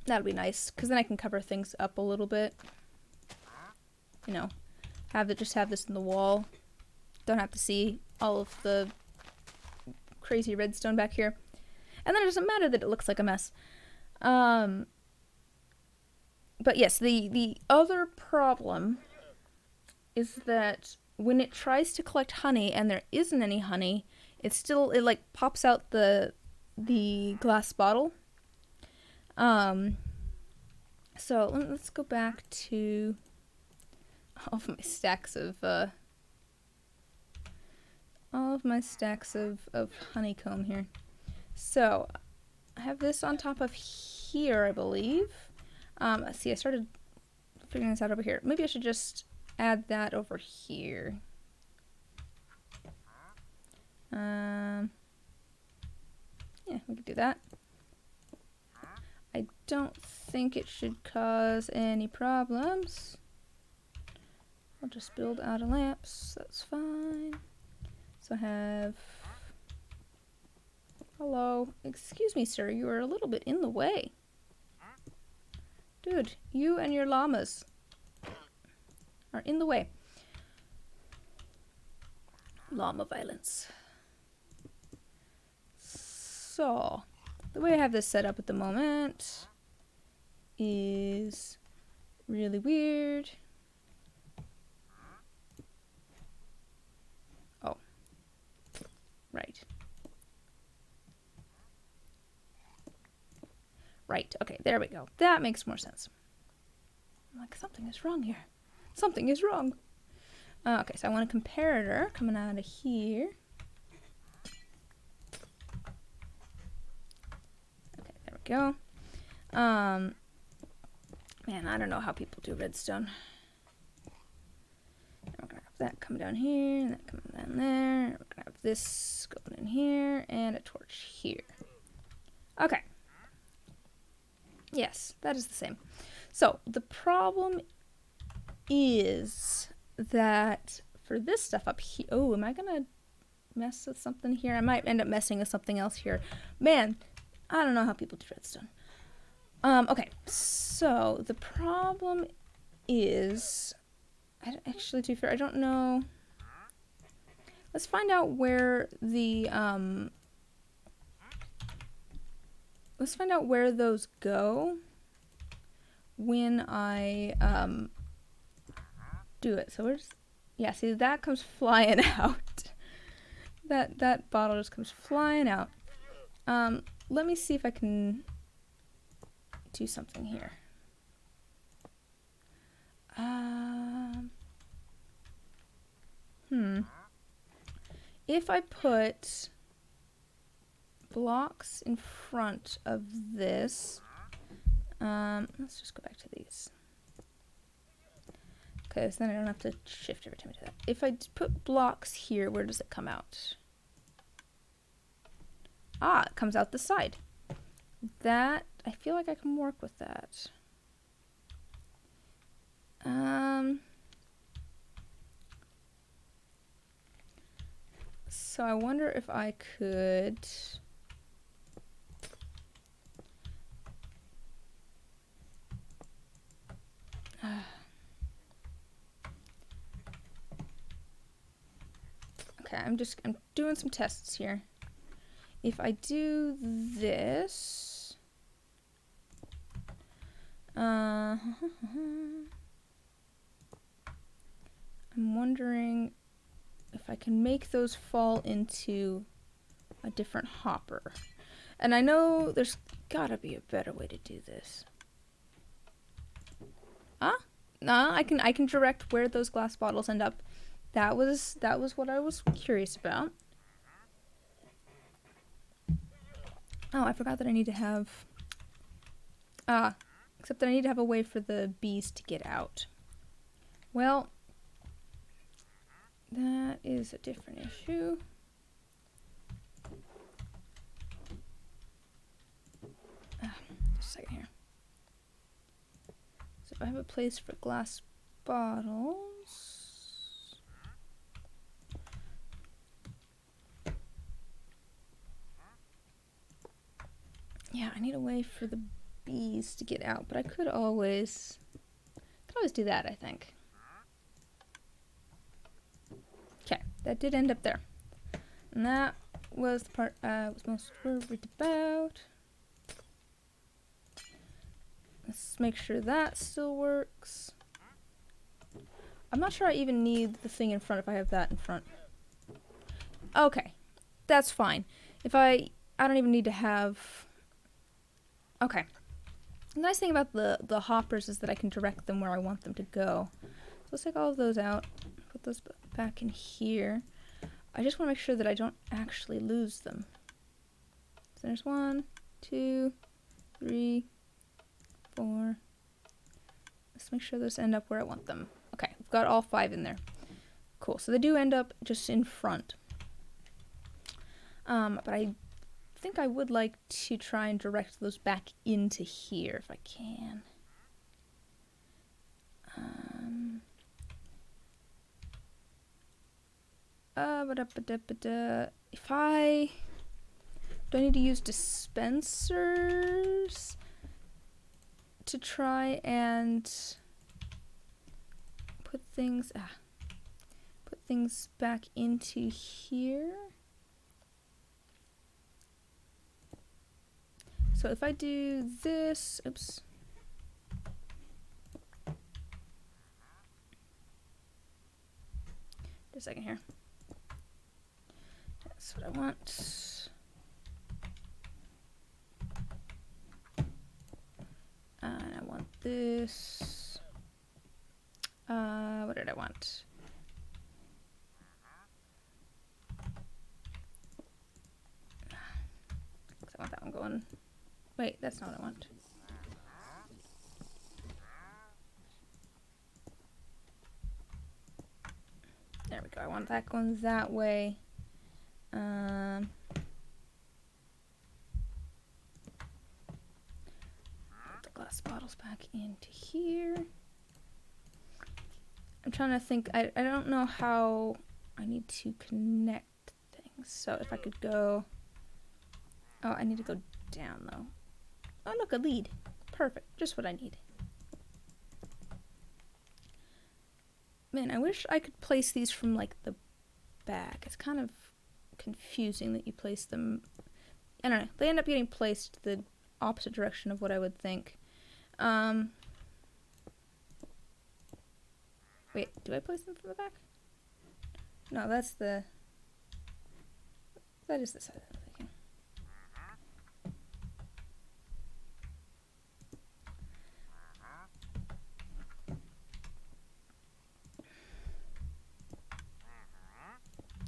That'll be nice, because then I can cover things up a little bit. You know, just have this in the wall. Don't have to see all of the crazy redstone back here. And then it doesn't matter that it looks like a mess. But yes, the other problem is that when it tries to collect honey and there isn't any honey, it like pops out the glass bottle. So let's go back to all of my stacks of honeycomb here. So I have this on top of here, I believe. See, I started figuring this out over here. Maybe I should just add that over here. Yeah, we could do that. I don't think it should cause any problems. I'll just build out of lamps. That's fine. So I have... Hello. Excuse me, sir. You are a little bit in the way. Dude, you and your llamas are in the way. Llama violence. So, the way I have this set up at the moment is really weird. Oh. Right. Right, okay, there we go. That makes more sense. I'm like, something is wrong here. Something is wrong. Okay, so I want a comparator coming out of here. Okay, there we go. Man, I don't know how people do redstone. And we're gonna have that come down here, and that coming down there. We're gonna have this going in here, and a torch here. Okay. Yes, that is the same. So, the problem is that for this stuff up here... Oh, am I gonna mess with something here? I might end up messing with something else here. Man, I don't know how people do redstone. Okay, so the problem is... Actually, to be fair, I don't know... Let's find out where the... Let's find out where those go when I do it. So we're just, yeah, see, that comes flying out. That bottle just comes flying out. Let me see if I can do something here. If I put blocks in front of this, let's just go back to these. Okay, so then I don't have to shift every time I do that. If I put blocks here, where does it come out? Ah, it comes out the side. That, I feel like I can work with that. So I wonder if I could... Okay, I'm doing some tests here. If I do this, I'm wondering if I can make those fall into a different hopper. And I know there's gotta be a better way to do this. No, I can direct where those glass bottles end up. That was what I was curious about. Oh, I forgot that I need to have except that I need to have a way for the bees to get out. Well, that is a different issue. Just a second here. So if I have a place for glass bottles. Yeah, I need a way for the bees to get out, but I could always do that, I think. Okay, that did end up there. And that was the part I was most worried about. Let's make sure that still works. I'm not sure I even need the thing in front if I have that in front. Okay, that's fine. If I don't even need to have... Okay. The nice thing about the hoppers is that I can direct them where I want them to go. So let's take all of those out, put those back in here. I just want to make sure that I don't actually lose them. So there's 1, 2, 3, 4. Let's make sure those end up where I want them. Okay, I've got all 5 in there. Cool, so they do end up just in front. But I think I would like to try and direct those back into here if I can. If do I need to use dispensers to try and put things back into here? So if I do this, oops. Just a second here. That's what I want. And I want this. What did I want? I want that one going. Wait, that's not what I want. There we go. I want that going that way. Put the glass bottles back into here. I'm trying to think. I don't know how I need to connect things. So if I could go... Oh, I need to go down though. Oh, look, a lead. Perfect. Just what I need. Man, I wish I could place these from, like, the back. It's kind of confusing that you place them... I don't know. They end up getting placed the opposite direction of what I would think. Wait, do I place them from the back? No, that's the... That is the side that I'm thinking.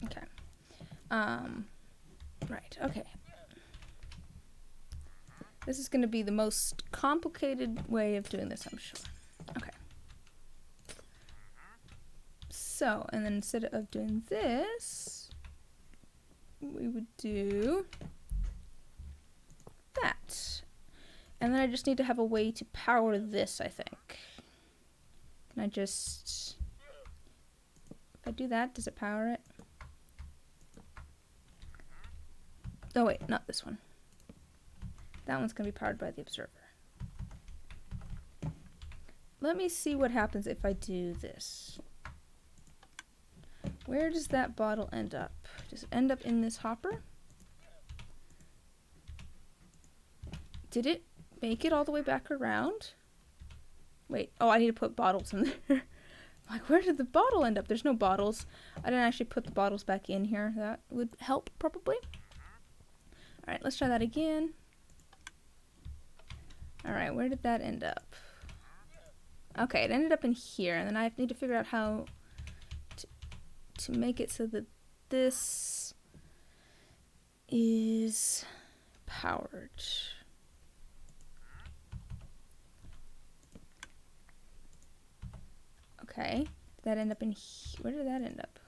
Okay. Right, okay. This is going to be the most complicated way of doing this, I'm sure. Okay. So, and then instead of doing this, we would do that. And then I just need to have a way to power this, I think. Can I just... If I do that, does it power it? Oh wait, not this one. That one's going to be powered by the observer. Let me see what happens if I do this. Where does that bottle end up? Does it end up in this hopper? Did it make it all the way back around? Wait. Oh, I need to put bottles in there. Like, where did the bottle end up? There's no bottles. I didn't actually put the bottles back in here. That would help, probably. Alright, let's try that again. Alright, where did that end up? Okay, it ended up in here, and then I need to figure out how to make it so that this is powered. Okay, did that end up in here? Where did that end up?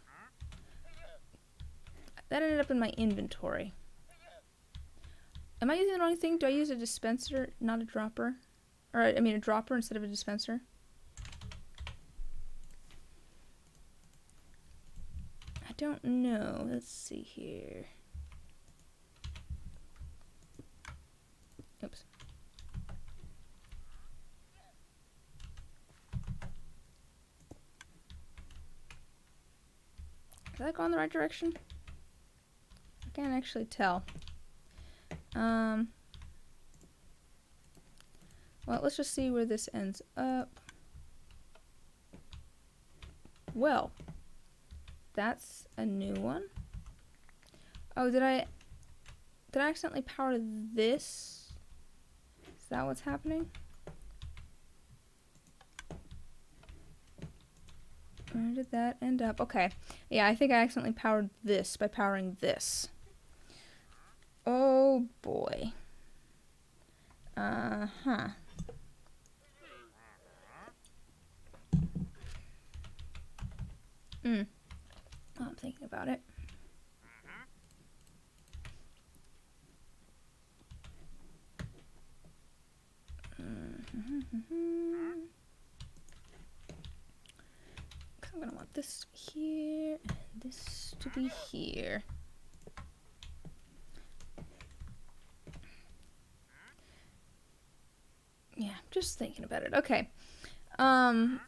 That ended up in my inventory. Am I using the wrong thing? Do I use a dispenser, not a dropper? Or, I mean, a dropper instead of a dispenser? I don't know. Let's see here. Oops. Did that go in the right direction? I can't actually tell. Well, let's just see where this ends up. Well, that's a new one. Oh, did I accidentally power this? Is that what's happening? Where did that end up? Okay. Yeah, I think I accidentally powered this by powering this. Oh boy. Uh-huh. Oh, I'm thinking about it. I'm gonna want this to be here and this to be here. Yeah, just thinking about it. Okay. Oh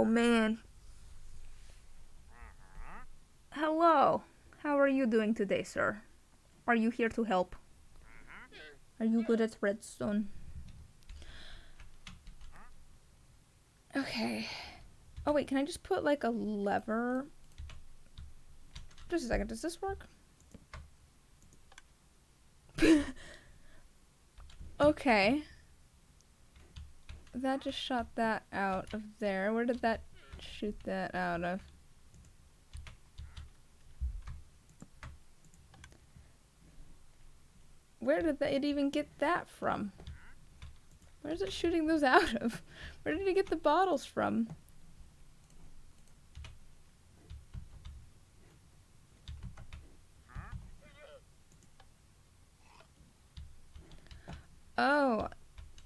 man. Hello. How are you doing today, sir? Are you here to help? Are you good at redstone? Okay. Oh wait, can I just put like a lever? Just a second, does this work? Okay. That just shot that out of there. Where did that shoot that out of? Where did it even get that from? Where's it shooting those out of? Where did it get the bottles from? Oh.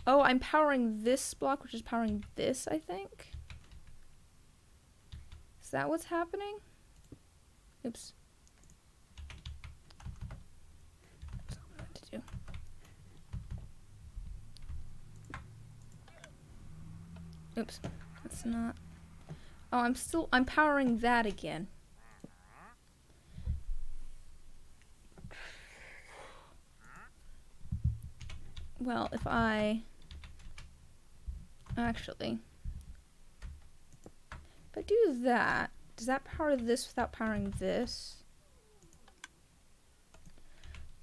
Oh, I'm powering this block, which is powering this, I think? Is that what's happening? Oops. That's not what I meant to do. Oops. That's not... Oh, I'm powering that again. Well, if I... Actually... If I do that, does that power this without powering this?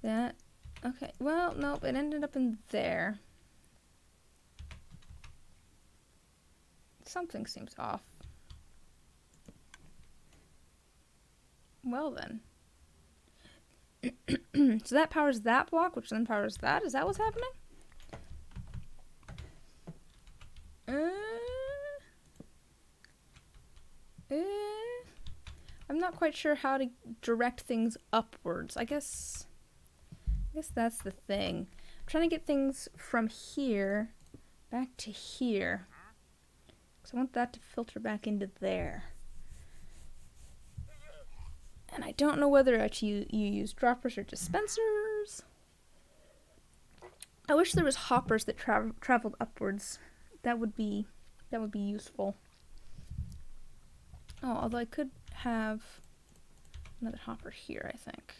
That... Okay, well, nope, it ended up in there. Something seems off. Well then. So that powers that block, which then powers that? Is that what's happening? I'm not quite sure how to direct things upwards. I guess that's the thing. I'm trying to get things from here back to here. Because I want that to filter back into there. And I don't know whether actually you use droppers or dispensers. I wish there was hoppers that traveled upwards. That would be useful. Oh, although I could have another hopper here, I think.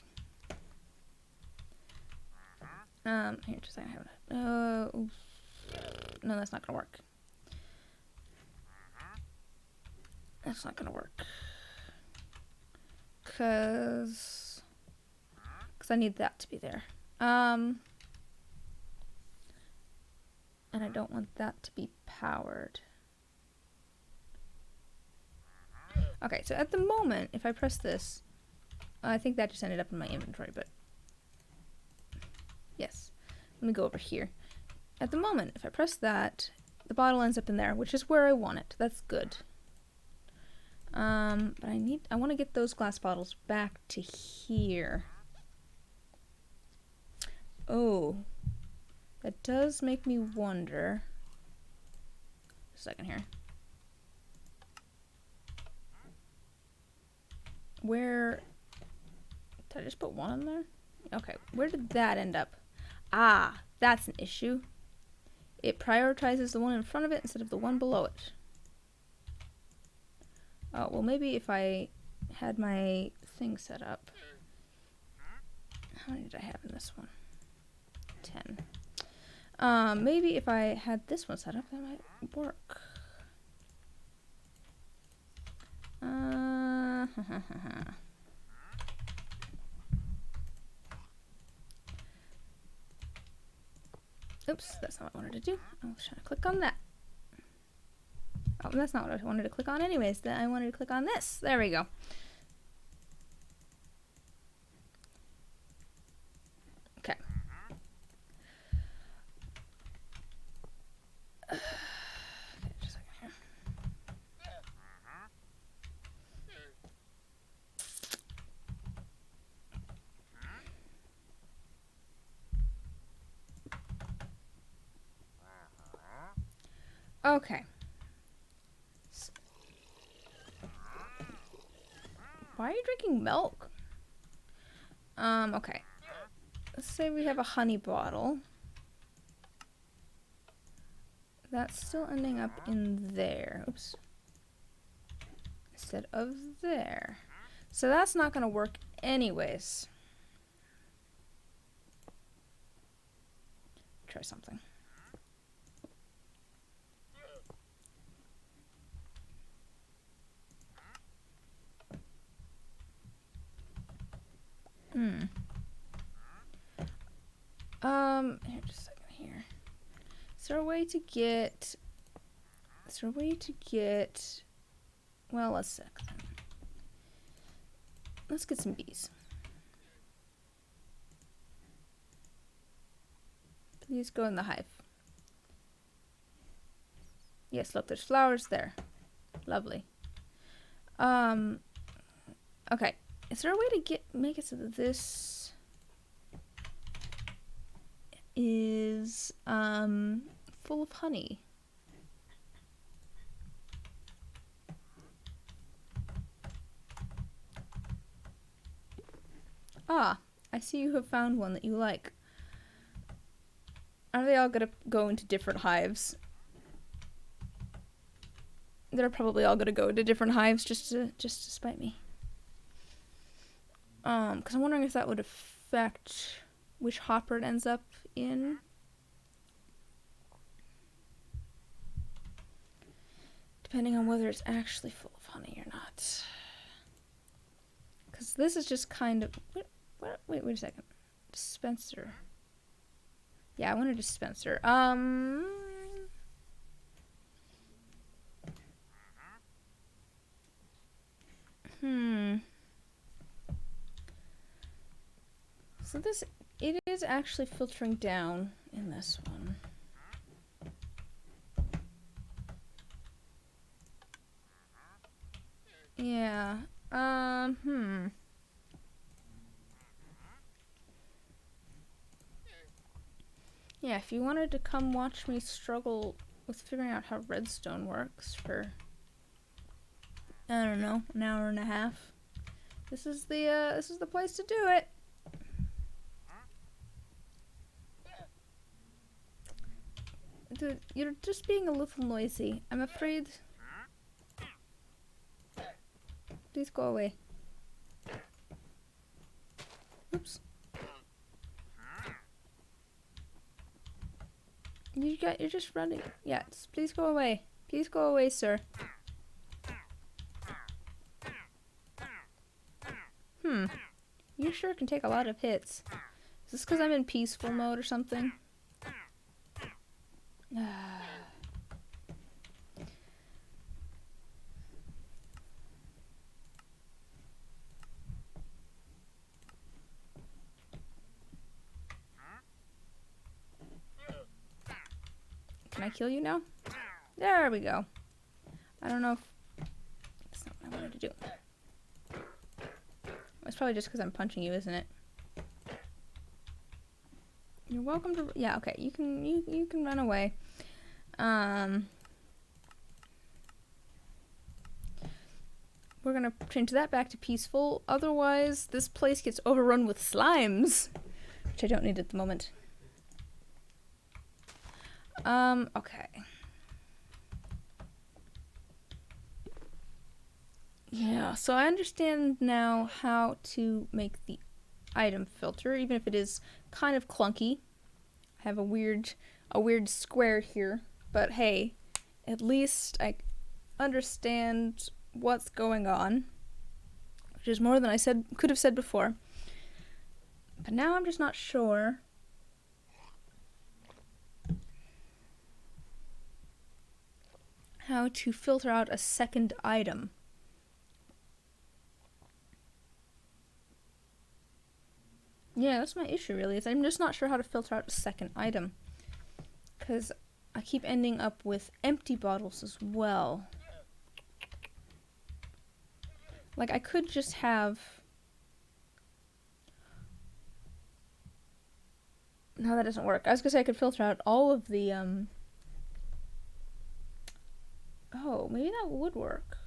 Here, just a second. No, that's not gonna work. That's not gonna work. Cause I need that to be there. And I don't want that to be powered. Okay, so at the moment, if I press this, I think that just ended up in my inventory, but yes. Let me go over here. At the moment, if I press that, the bottle ends up in there, which is where I want it. That's good. But I want to get those glass bottles back to here. Oh, that does make me wonder. A second here. Where did I just put one in there? Okay, where did that end up? Ah, that's an issue. It prioritizes the one in front of it instead of the one below it. Oh, well maybe if I had my thing set up. How many did I have in this one? 10. Maybe if I had this one set up, that might work. Oops, that's not what I wanted to do. I was trying to click on that. Oh, that's not what I wanted to click on anyways. Then I wanted to click on this. There we go. Okay. Okay, just a second here. Okay. Why are you drinking milk? Okay. Let's say we have a honey bottle. That's still ending up in there. Oops. Instead of there. So that's not gonna work anyways. Try something. Here, just a second here. Is there a way to get... Well, let's sec then. Let's get some bees. Please go in the hive. Yes, look, there's flowers there. Lovely. Okay. Is there a way to make it so that this is full of honey? Ah, I see you have found one that you like. Are they all gonna go into different hives? They're probably all gonna go into different hives just to spite me. Because I'm wondering if that would affect which hopper it ends up in. Depending on whether it's actually full of honey or not. Because this is just kind of... Wait a second. Dispenser. Yeah, I want a dispenser. So this, it is actually filtering down in this one. Yeah. Yeah, if you wanted to come watch me struggle with figuring out how redstone works for, I don't know, an hour and a half, this is the place to do it. Dude, you're just being a little noisy. I'm afraid. Please go away. Oops. You're just running. Yes, please go away. Please go away, sir. You sure can take a lot of hits. Is this because I'm in peaceful mode or something? Can I kill you now? There we go. I don't know if... That's not what I wanted to do. It's probably just because I'm punching you, isn't it? You're welcome to... Yeah, okay. You can run away. We're gonna change that back to peaceful. Otherwise, this place gets overrun with slimes. Which I don't need at the moment. Okay. Yeah, so I understand now how to make the item filter, even if it is kind of clunky. I have a weird square here, but hey, at least I understand what's going on, which is more than I could have said before. But now I'm just not sure how to filter out a second item. Yeah, that's my issue really, is I'm just not sure how to filter out a second item. Because I keep ending up with empty bottles as well. Like, I could just have... No, that doesn't work. I was gonna say I could filter out all of the, Oh, maybe that would work.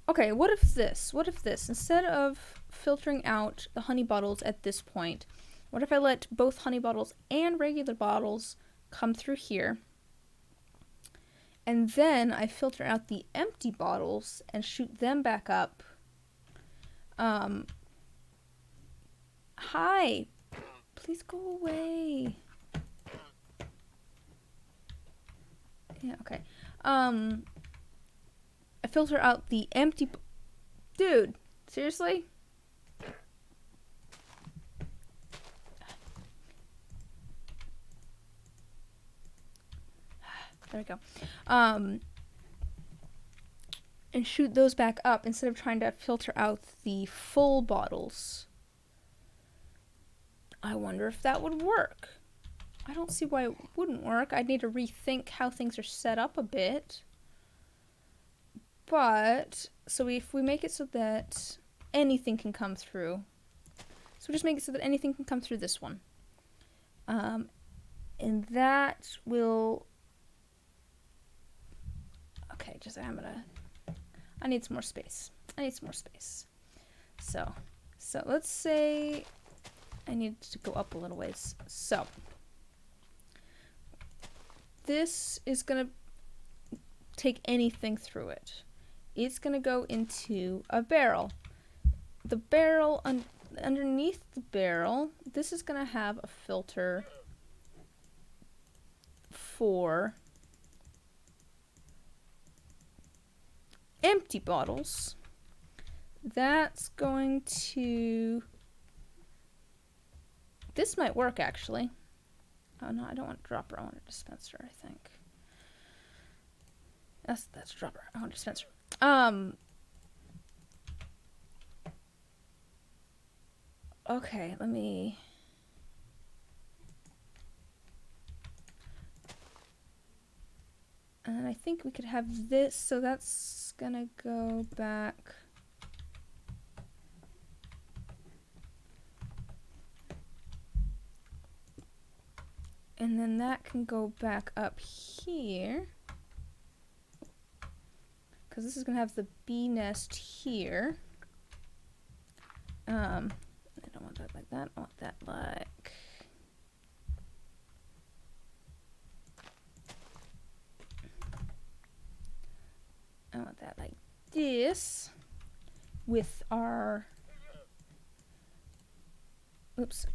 Okay, what if this? What if this? Instead of filtering out the honey bottles at this point, what if I let both honey bottles and regular bottles come through here? And then I filter out the empty bottles and shoot them back up. Hi! Please go away. Yeah, okay. I filter out the empty... Dude, seriously? There we go. And shoot those back up instead of trying to filter out the full bottles. I wonder if that would work. I don't see why it wouldn't work. I'd need to rethink how things are set up a bit. But, so if we make it so that anything can come through. So just make it so that anything can come through this one. And that will... Okay, I need some more space. So let's say I need to go up a little ways. So this is gonna take anything through it. It's gonna go into a barrel. The barrel, underneath the barrel, this is gonna have a filter for empty bottles. That's going to... This might work, actually. Oh, no, I don't want a dropper. I want a dispenser, I think. That's a dropper. I want a dispenser. Okay, let me... And I think we could have this, so that's gonna go back. And then that can go back up here. Because this is gonna have the bee nest here. I don't want that like that. I want that like... I want that like this with our... Oops.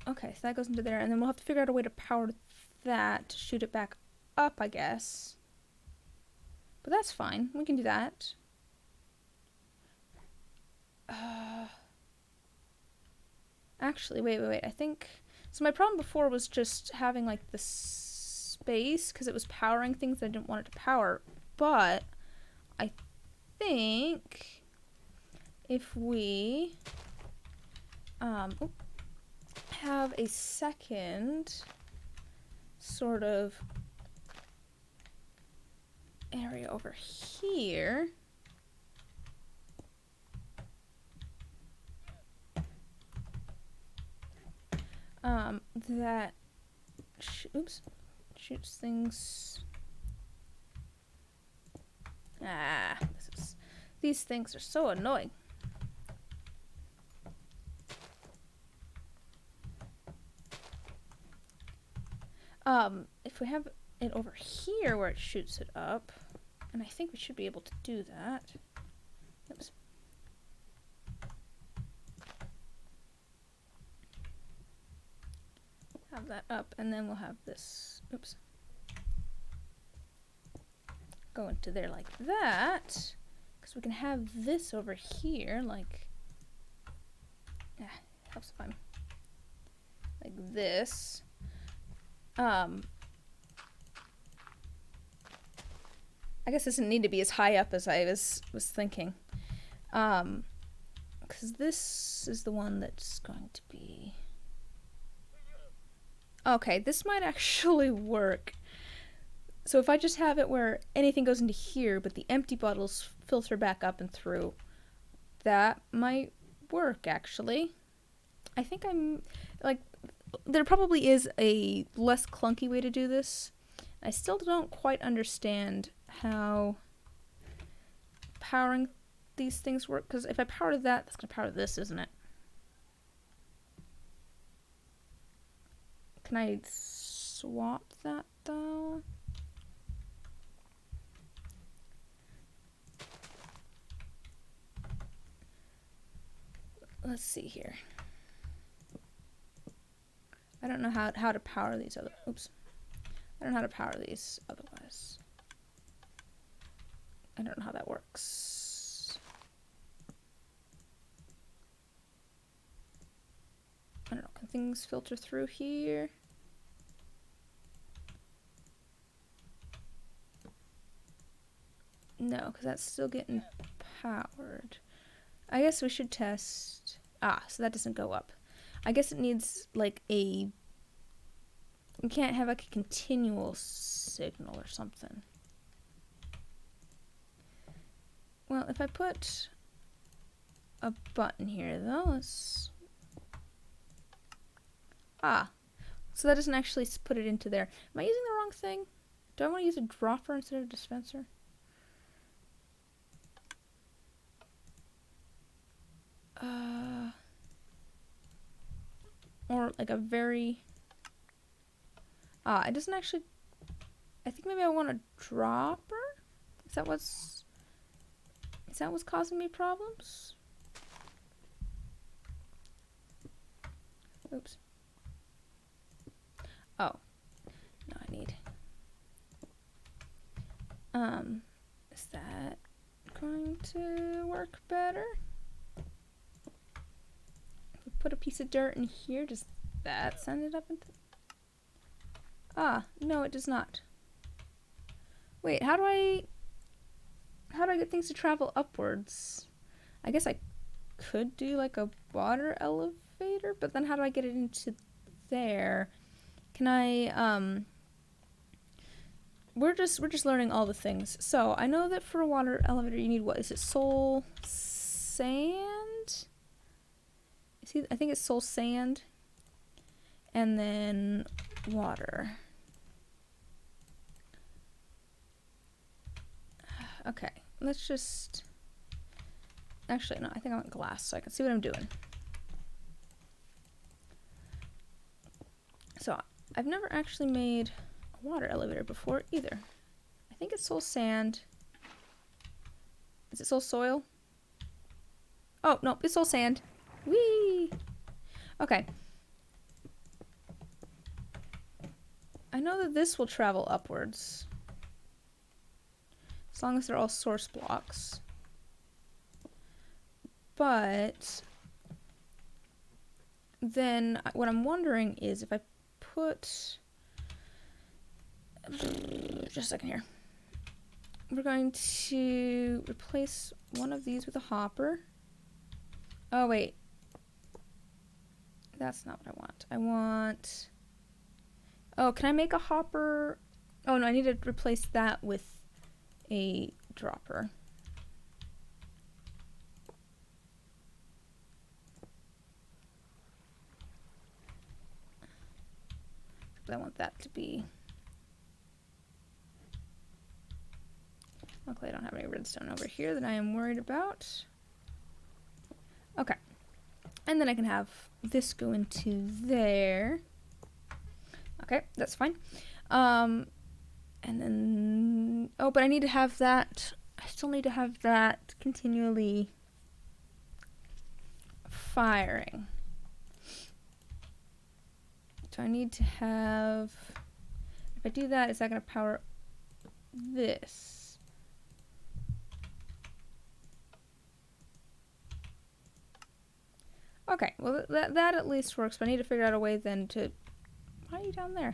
Okay, so that goes into there, and then we'll have to figure out a way to power that to shoot it back up, I guess. But that's fine. We can do that. Actually, wait. I think... So my problem before was just having, like, the space, because it was powering things that I didn't want it to power. But I think if we have a second sort of area over here, that shoots things. These things are so annoying. If we have it over here where it shoots it up, and I think we should be able to do that. Oops. Have that up, and then we'll have this, oops, go into there like that, because we can have this over here, like, helps if I'm like this. I guess this doesn't need to be as high up as I was thinking, because this is the one that's going to be... Okay, this might actually work. So if I just have it where anything goes into here, but the empty bottles filter back up and through, that might work, actually. I think I'm, like, there probably is a less clunky way to do this. I still don't quite understand how powering these things work, because if I power that, that's going to power this, isn't it? Can I swap that, though? Let's see here. I don't know how to power these other... Oops. I don't know how to power these otherwise. I don't know how that works. I don't know. Can things filter through here? No, because that's still getting powered. I guess we should test... so that doesn't go up. I guess it needs, like, a... You can't have, like, a continual signal or something. Well, if I put a button here, though, let's... So that doesn't actually put it into there. Am I using the wrong thing? Do I want to use a dropper instead of a dispenser? Or like a very... it doesn't actually... I think maybe I want a dropper? Is that what's causing me problems? Oops. Oh. No, I need... Is that going to work better? If we put a piece of dirt in here, does that send it up into... No, it does not. Wait, how do I get things to travel upwards? I guess I could do like a water elevator, but then how do I get it into there? Can I, we're just learning all the things. So I know that for a water elevator you need, what is it, soul sand? See, I think it's soul sand, and then water. Okay, let's just... Actually, no, I think I want glass so I can see what I'm doing. So, I've never actually made a water elevator before either. I think it's soul sand. Is it soul soil? Oh, no, it's soul sand. Whee! Okay. I know that this will travel upwards. As long as they're all source blocks. But then what I'm wondering is if I put... Just a second here. We're going to replace one of these with a hopper. Oh, wait. That's not what I want. I want... Oh, can I make a hopper? Oh, no, I need to replace that with a dropper. But I want that to be... Luckily, I don't have any redstone over here that I am worried about. Okay. And then I can have this go into there. Okay, that's fine. And then... Oh, but I need to have that... I still need to have that continually firing. So I need to have... If I do that, is that going to power this? Okay, well that at least works, but I need to figure out a way then to... Why are you down there?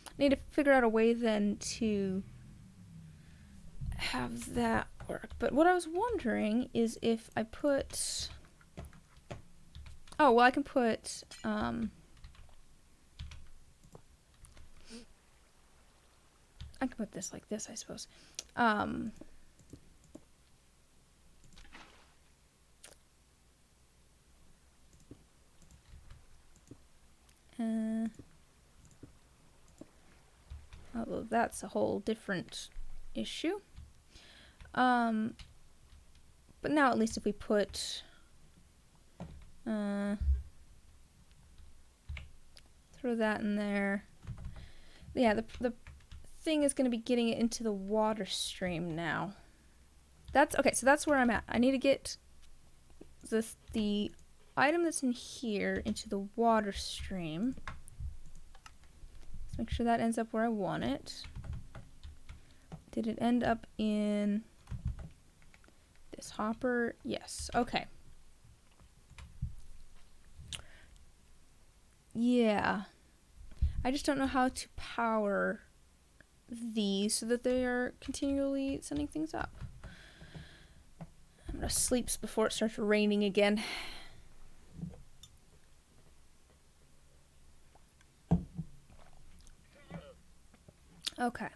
I need to figure out a way then to have that work. But what I was wondering is if I put... Oh, well I can put... I can put this like this, I suppose. Although that's a whole different issue. But now at least if we put... throw that in there. Yeah, the thing is going to be getting it into the water stream now. That's... Okay, so that's where I'm at. I need to get the item that's in here into the water stream. Let's make sure that ends up where I want it. Did it end up in this hopper? Yes. Okay. Yeah. I just don't know how to power these so that they are continually sending things up. I'm gonna sleep before it starts raining again. Okay.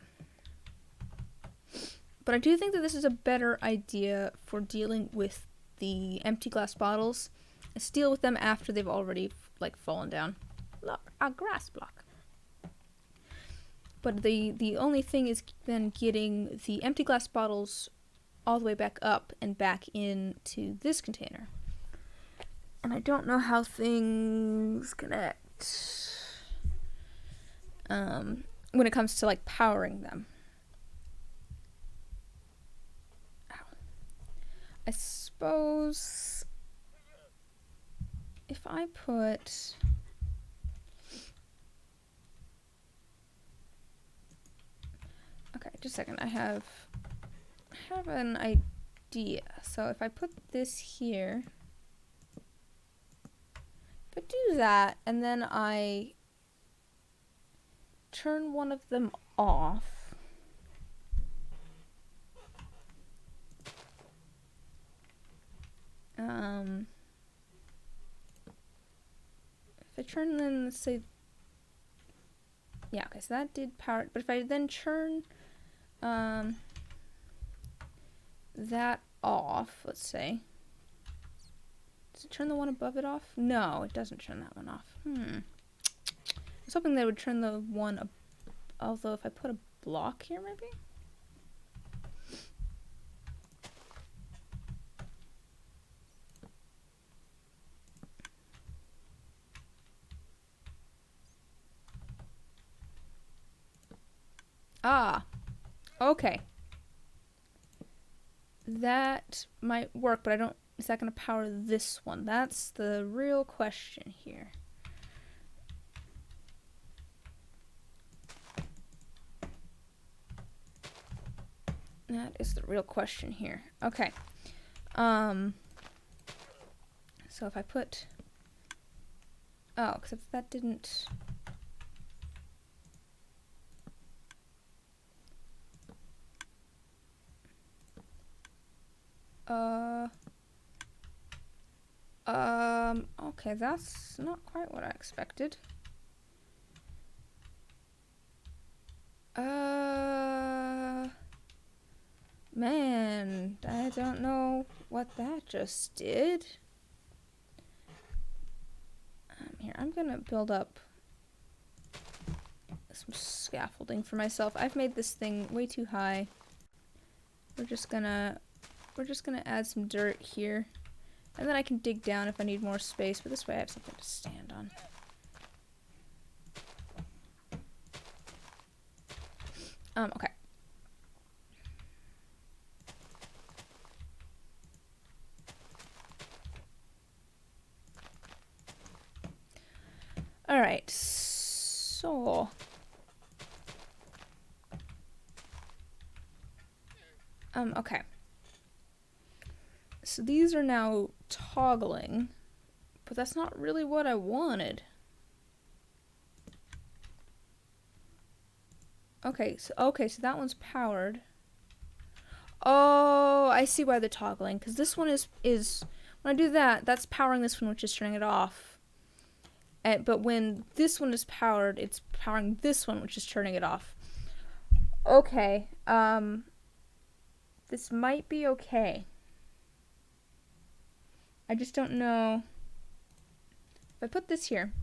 But I do think that this is a better idea for dealing with the empty glass bottles. Let's deal with them after they've already, like, fallen down. Look, a grass block. But the only thing is then getting the empty glass bottles all the way back up and back into this container. And I don't know how things connect. When it comes to, like, powering them. Ow. I suppose if I put... Okay, just a second. I have an idea. So if I put this here, if I do that, and then I turn one of them off, if I turn them, let's say, yeah, okay, so that did power it, but if I then turn that off, let's say, does it turn the one above it off? No, it doesn't turn that one off. I was hoping they would turn the one up, although if I put a block here, maybe? Ah, okay. That might work, but I don't... Is that going to power this one? That's the real question here. That is the real question here. Okay. So if I put... Oh, except that didn't... Okay, that's not quite what I expected. Man, I don't know what that just did. Here, I'm gonna build up some scaffolding for myself. I've made this thing way too high. We're just gonna add some dirt here. And then I can dig down if I need more space, but this way I have something to stand on. Okay. Alright, so... okay. So these are now toggling, but that's not really what I wanted. Okay, so that one's powered. Oh, I see why they're toggling, because this one is when I do that, that's powering this one, which is turning it off. But when this one is powered, it's powering this one, which is turning it off. Okay, this might be okay. I just don't know. If I put this here,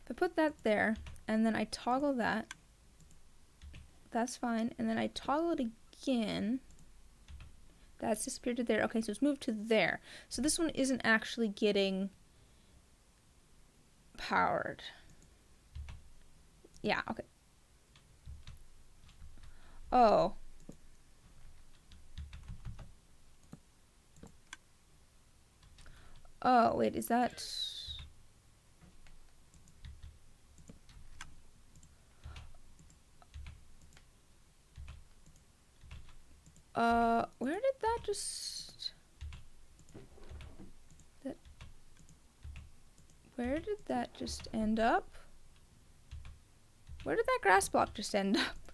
if I put that there, and then I toggle that, that's fine. And then I toggle it again. That's disappeared to there. Okay, so it's moved to there. So this one isn't actually getting powered. Yeah, okay. Oh. Oh, wait, is that... where did that just... Where did that just end up? Where did that grass block just end up?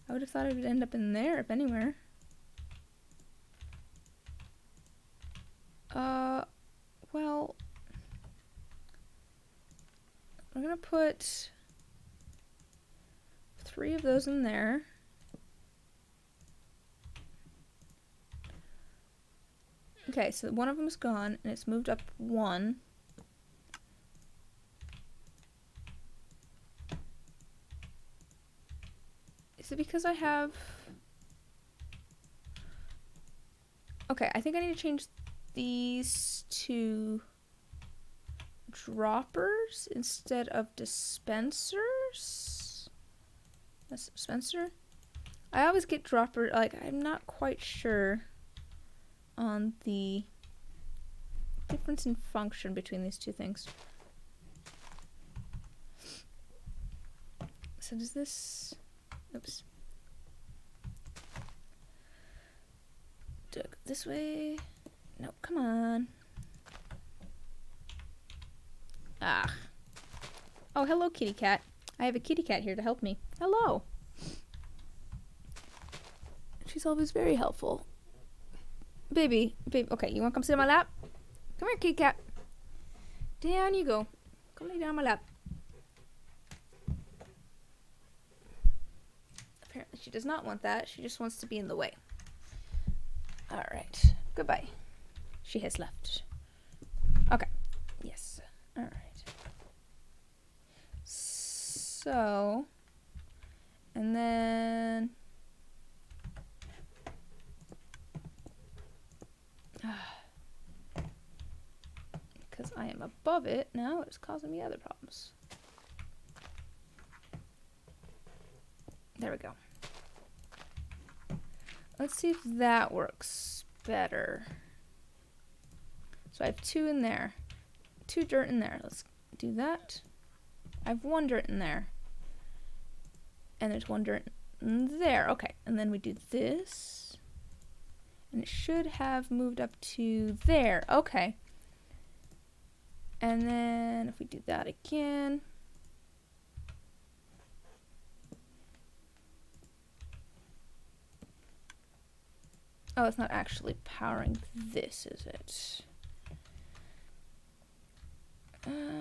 I would have thought it would end up in there, if anywhere. Well... I'm gonna put 3 of those in there. Okay, so one of them is gone, and it's moved up 1. Is it because I have... Okay, I think I need to change these to droppers instead of dispensers. That's a dispenser. I always get dropper, like, I'm not quite sure on the difference in function between these two things. So does this... Oops. Do it this way? No, come on. Ah. Oh, hello, kitty cat. I have a kitty cat here to help me. Hello. She's always very helpful. Baby, okay, you wanna come sit on my lap? Come here, kitty cat. Down you go. Come lay down on my lap. Apparently she does not want that. She just wants to be in the way. Alright. Goodbye. She has left. Okay. Yes. Alright. So... And then... Because I am above it, now it's causing me other problems. There we go. Let's see if that works better. So I have 2 in there. 2 dirt in there. Let's do that. I have one dirt in there. And there's one dirt in there. Okay, and then we do this. And it should have moved up to there. Okay. And then if we do that again. Oh, it's not actually powering this, is it?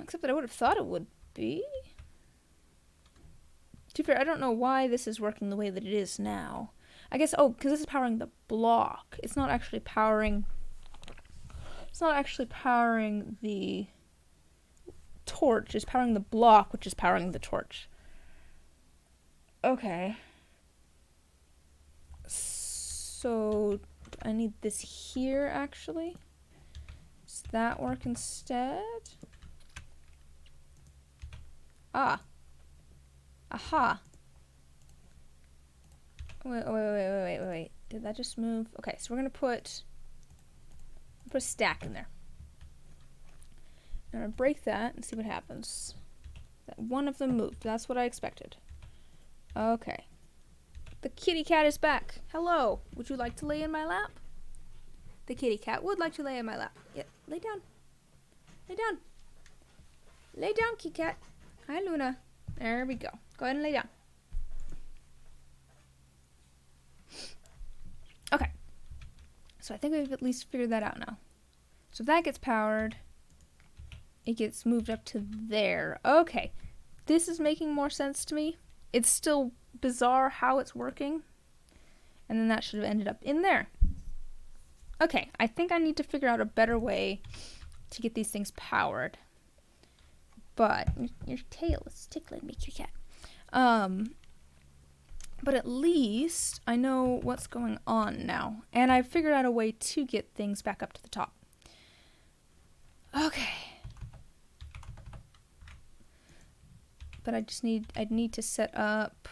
Except that I would have thought it would be. To be fair, I don't know why this is working the way that it is now. I guess, oh, because this is powering the block. It's not actually powering the torch. It's powering the block, which is powering the torch. Okay. So, I need this here, actually. Does that work instead? Ah. Aha. Wait. Did that just move? Okay, so we're gonna put a stack in there. I'm gonna break that and see what happens. That one of them moved. That's what I expected. Okay. The kitty cat is back. Hello. Would you like to lay in my lap? The kitty cat would like to lay in my lap. Yeah, lay down. Lay down. Lay down, kitty cat. Hi, Luna. There we go. Go ahead and lay down. Okay. So I think we've at least figured that out now. So if that gets powered, it gets moved up to there. Okay. This is making more sense to me. It's still bizarre how it's working. And then that should have ended up in there. Okay, I think I need to figure out a better way to get these things powered. But your tail is tickling me, kitty cat. But at least I know what's going on now. And I've figured out a way to get things back up to the top. Okay. But I'd need to set up.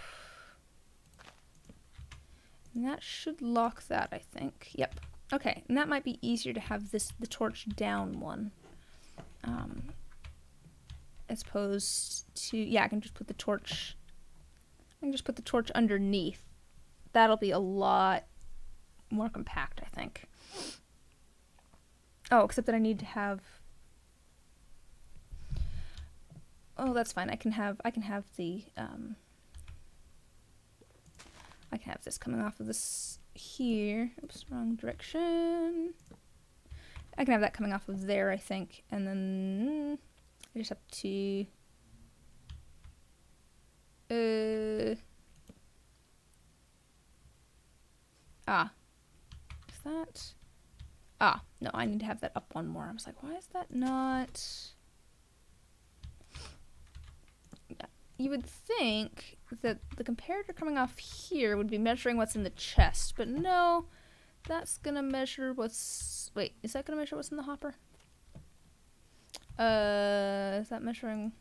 And that should lock that, I think. Yep. Okay, and that might be easier to have the torch down one. As opposed to, yeah, I can just put the torch underneath. That'll be a lot more compact, I think. Oh, except that I need to have, oh, that's fine. I can have the, I can have this coming off of this here. Oops, wrong direction. I can have that coming off of there, I think. And then I just have to is that? No, I need to have that up one more. I was like, why is that not? Yeah. You would think that the comparator coming off here would be measuring what's in the chest, but no, that's gonna measure what's, wait, is that gonna measure what's in the hopper? Is that measuring?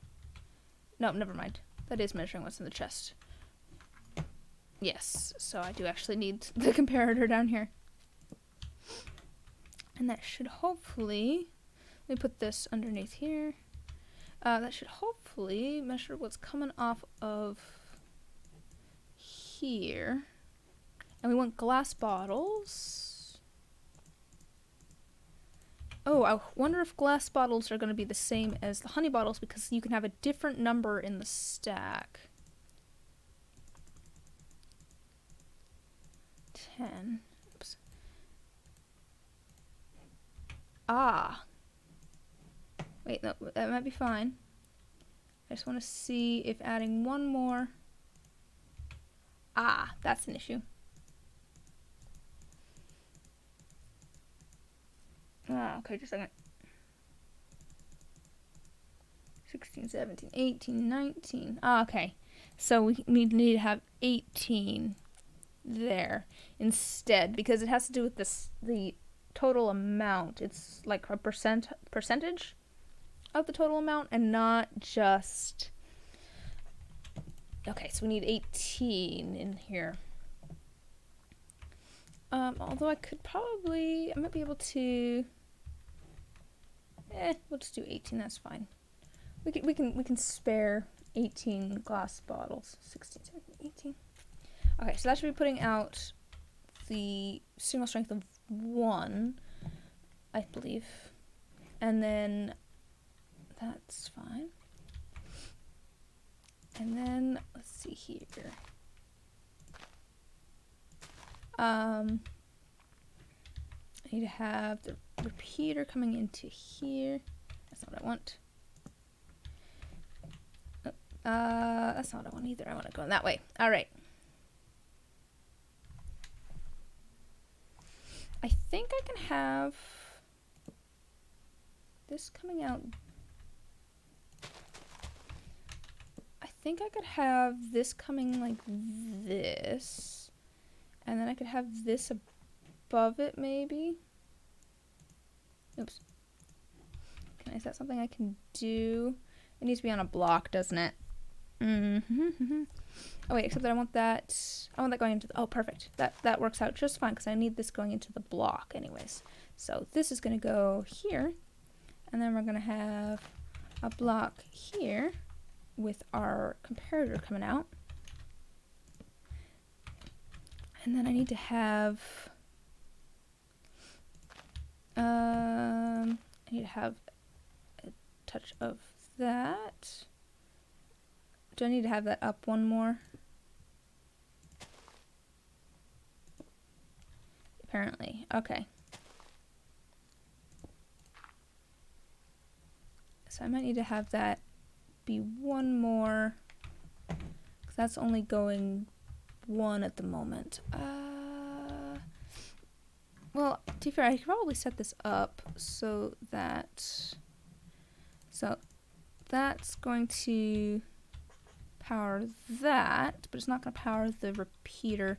No, never mind. That is measuring what's in the chest. Yes, so I do actually need the comparator down here. And that should hopefully, let me put this underneath here. That should hopefully measure what's coming off of here. And we want glass bottles. Oh, I wonder if glass bottles are going to be the same as the honey bottles because you can have a different number in the stack. 10. Oops. Wait, no, that might be fine. I just want to see if adding one more. That's an issue. Okay, just a second. 16, 17, 18, 19. Okay. So we need to have 18 there instead because it has to do with the total amount. It's like a percentage of the total amount and not just. Okay, so we need 18 in here. Although I might be able to. We'll just do 18. That's fine. We can spare 18 glass bottles. 16, 17, 18. Okay, so that should be putting out the signal strength of 1, I believe. And then that's fine. And then let's see here. I need to have the repeater coming into here. That's not what I want. That's not what I want either. I want to go in that way. All right. I think I can have this coming out. I think I could have this coming like this. And then I could have this above it, maybe. Oops. Is that something I can do? It needs to be on a block, doesn't it? Mm-hmm. Oh wait, except that I want that going into the, oh perfect. That works out just fine because I need this going into the block anyways. So this is gonna go here, and then we're gonna have a block here with our comparator coming out. And then I need to have I need to have a touch of that. Do I need to have that up one more? Apparently. Okay. So I might need to have that be one more, because that's only going 1 at the moment. Well, to be fair, I could probably set this up so that, that's going to power that, but it's not going to power the repeater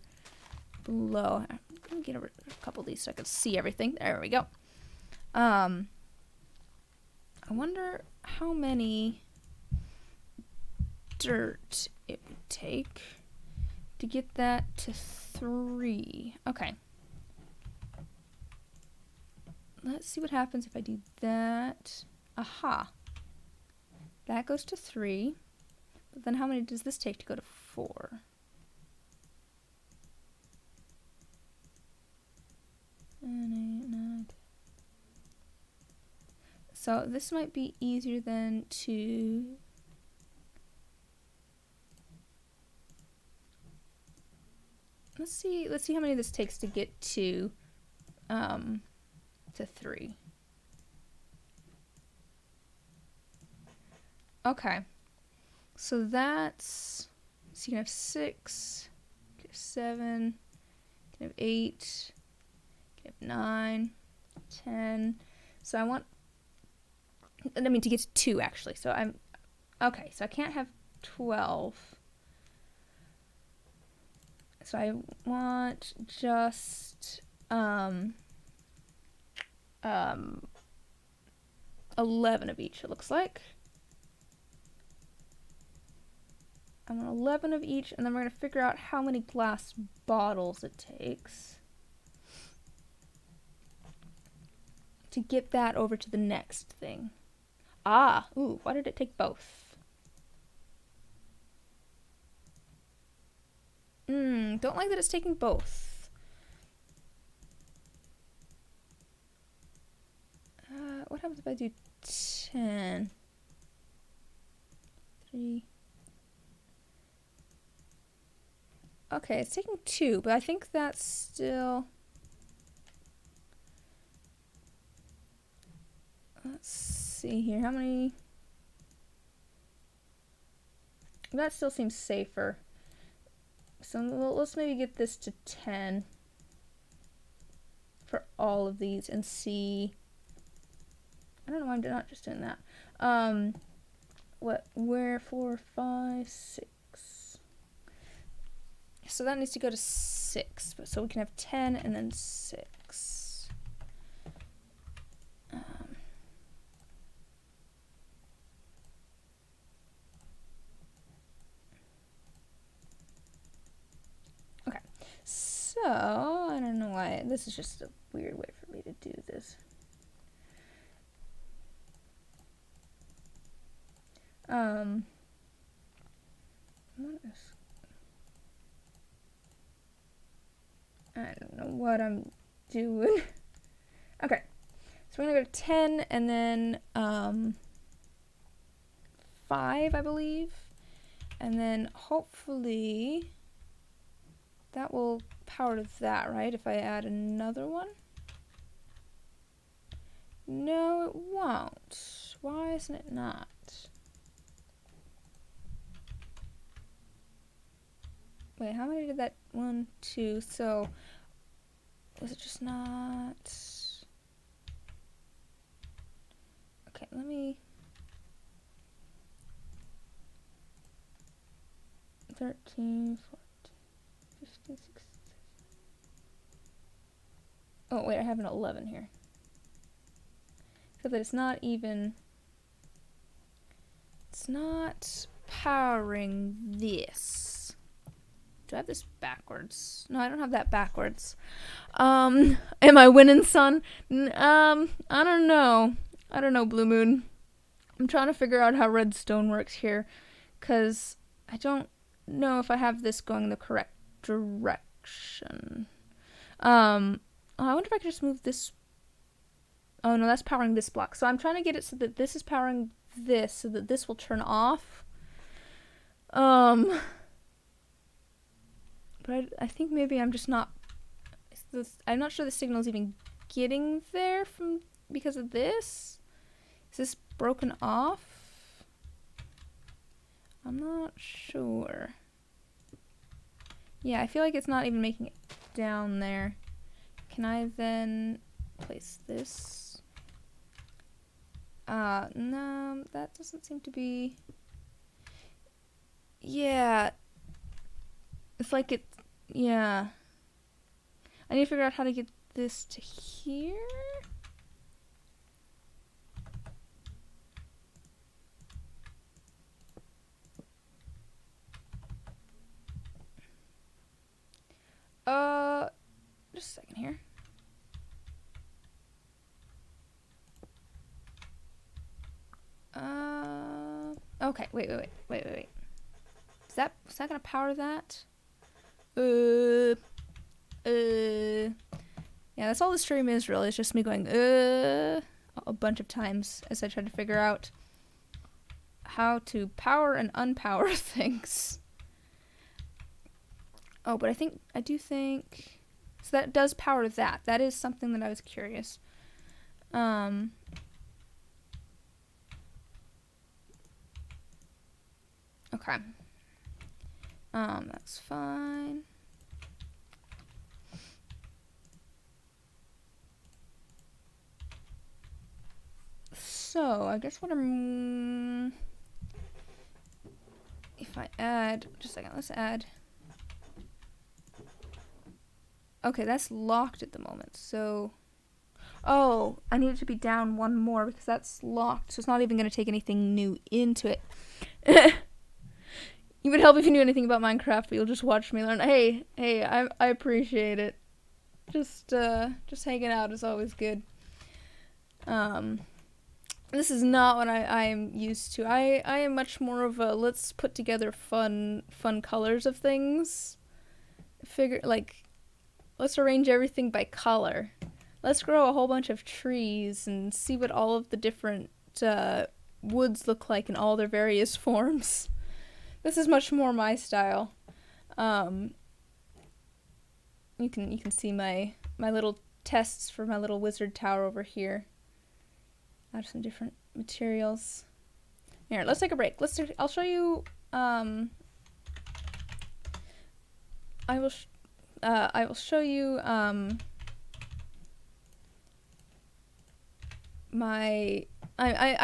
below. I'm going to get a couple of these so I can see everything. There we go. I wonder how many dirt it would take to get that to 3. Okay. Let's see what happens if I do that. Aha. That goes to 3. But then how many does this take to go to 4? So this might be easier than to let's see how many this takes to get to 3. Okay. So that's, so you can have 6, you can have 7, you can have 8, you can have 9, 10. So I want, I mean to get to 2 actually. So I'm, okay, so I can't have 12. So I want just 11 of each, it looks like. I want 11 of each, and then we're going to figure out how many glass bottles it takes to get that over to the next thing. Ah, ooh, why did it take both? Don't like that it's taking both. What happens if I do 10? 3. Okay, it's taking 2, but I think that's still... Let's see here, how many... That still seems safer. So let's maybe get this to 10 for all of these and see... I don't know why I'm not just doing that. Where 4, 5, 6. So that needs to go to 6, so we can have 10 and then 6. Okay, so I don't know why, this is just a weird way for me to do this. I don't know what I'm doing. Okay, so we're gonna go to 10 and then 5, I believe, and then hopefully that will power to that, right? If I add another one. No, it won't. Why isn't it not? Wait, how many did that? 1, 2. So was it just not? Okay, let me. 13, 14, 15, 16. Oh wait, I have an 11 here. Except that it's not even. It's not powering this. Do I have this backwards? No, I don't have that backwards. Am I winning, son? I don't know. I don't know, Blue Moon. I'm trying to figure out how Redstone works here, because I don't know if I have this going the correct direction. I wonder if I could just move this. Oh no, that's powering this block. So I'm trying to get it so that this is powering this, so that this will turn off. But I think maybe I'm just not. I'm not sure the signal's even getting there from because of this. Is this broken off? I'm not sure. Yeah, I feel like it's not even making it down there. Can I then place this? No, that doesn't seem to be. Yeah. It's like it. Yeah. I need to figure out how to get this to here. Just a second here. Okay, wait. Is that gonna power that? Yeah, that's all the stream is really. It's just me going, a bunch of times as I try to figure out how to power and unpower things. Oh, but I do think, so that does power that. That is something that I was curious. Okay. That's fine. So, I guess what I'm... If I add... Just a second, let's add... Okay, that's locked at the moment, so... Oh, I need it to be down one more because that's locked, so it's not even going to take anything new into it. You would help if you knew anything about Minecraft, but you'll just watch me learn. Hey, I appreciate it. Just hanging out is always good. This is not what I am used to. I am much more of a let's put together fun colors of things. Let's arrange everything by color. Let's grow a whole bunch of trees and see what all of the different woods look like in all their various forms. This is much more my style. You can see my little tests for my little wizard tower over here. I have some different materials. Here, let's take a break. I'll show you. I will show you I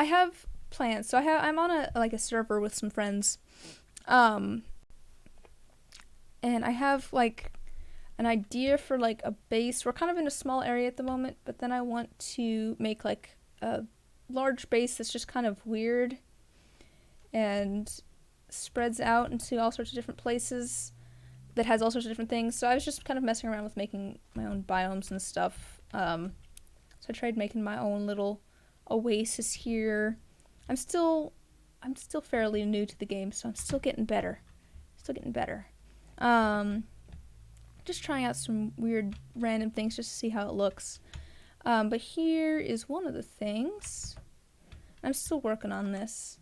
have plans. So I'm on a server with some friends. And I have an idea for a base. We're kind of in a small area at the moment, but then I want to make a large base that's just kind of weird and spreads out into all sorts of different places that has all sorts of different things. So I was just kind of messing around with making my own biomes and stuff. So I tried making my own little oasis here. I'm still fairly new to the game, so I'm still getting better. Still getting better. Just trying out some weird random things just to see how it looks. But here is one of the things. I'm still working on this.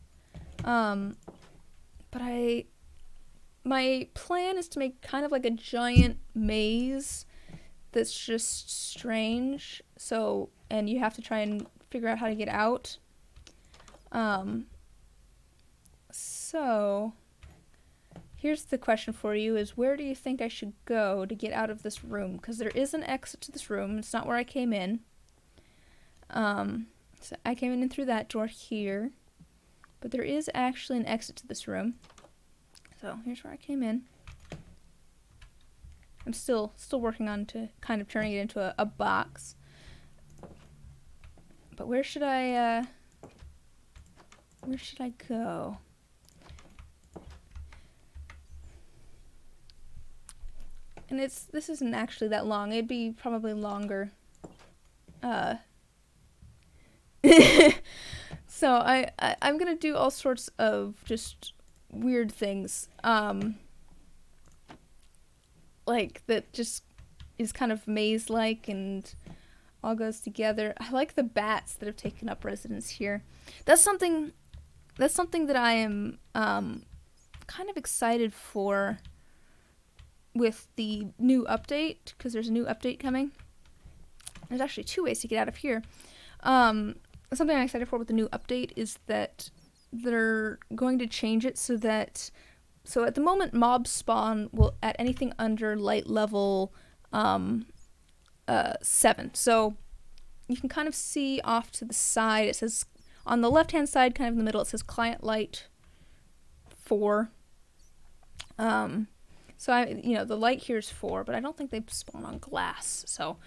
But my plan is to make kind of like a giant maze that's just strange. So, and you have to try and figure out how to get out. So here's the question for you is where do you think I should go to get out of this room? Because there is an exit to this room. It's not where I came in. So I came in through that door here. But there is actually an exit to this room. So here's where I came in. I'm still working on to kind of turning it into a box. But where should I go? And this isn't actually that long. It'd be probably longer. So I'm gonna do all sorts of just weird things. Like that just is kind of maze-like and all goes together. I like the bats that have taken up residence here. That's something that I am kind of excited for with the new update, because there's a new update coming. There's actually 2 ways to get out of here. Something I'm excited for with the new update is that they're going to change it so at the moment mobs spawn at anything under light level 7. So you can kind of see off to the side, it says on the left hand side, kind of in the middle, it says client light 4. So the light here is 4, but I don't think they spawn on glass. So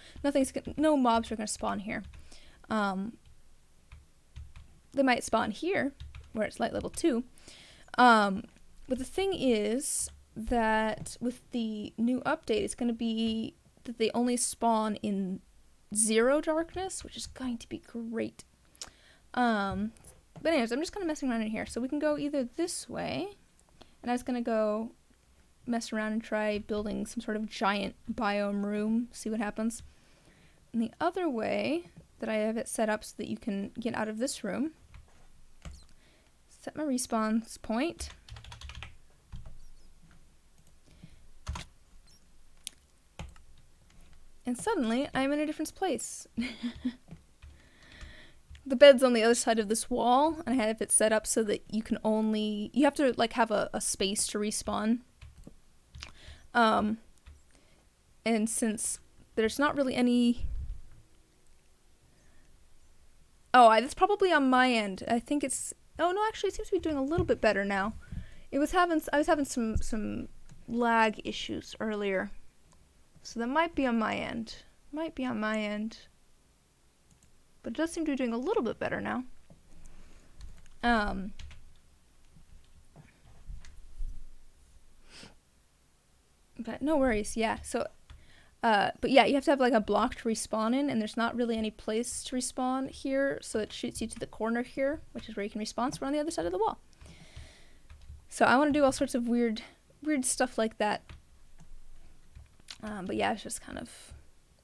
no mobs are going to spawn here. They might spawn here, where it's light level 2. But the thing is that with the new update, it's going to be that they only spawn in 0 darkness, which is going to be great. But anyways, I'm just kind of messing around in here. So we can go either this way, and I was going to go mess around and try building some sort of giant biome room, see what happens. And the other way that I have it set up so that you can get out of this room, set my respawn point. And suddenly, I'm in a different place. The bed's on the other side of this wall, and I have it set up so that you have to like have a space to respawn. And since there's not really any... Oh, that's probably on my end. I think it's... Oh, no, actually, it seems to be doing a little bit better now. I was having some lag issues earlier. So that might be on my end. But it does seem to be doing a little bit better now. But no worries, yeah. So, but yeah, you have to have like a block to respawn in, and there's not really any place to respawn here, so it shoots you to the corner here, which is where you can respawn, so we're on the other side of the wall. So I want to do all sorts of weird stuff like that. But yeah, it's just kind of,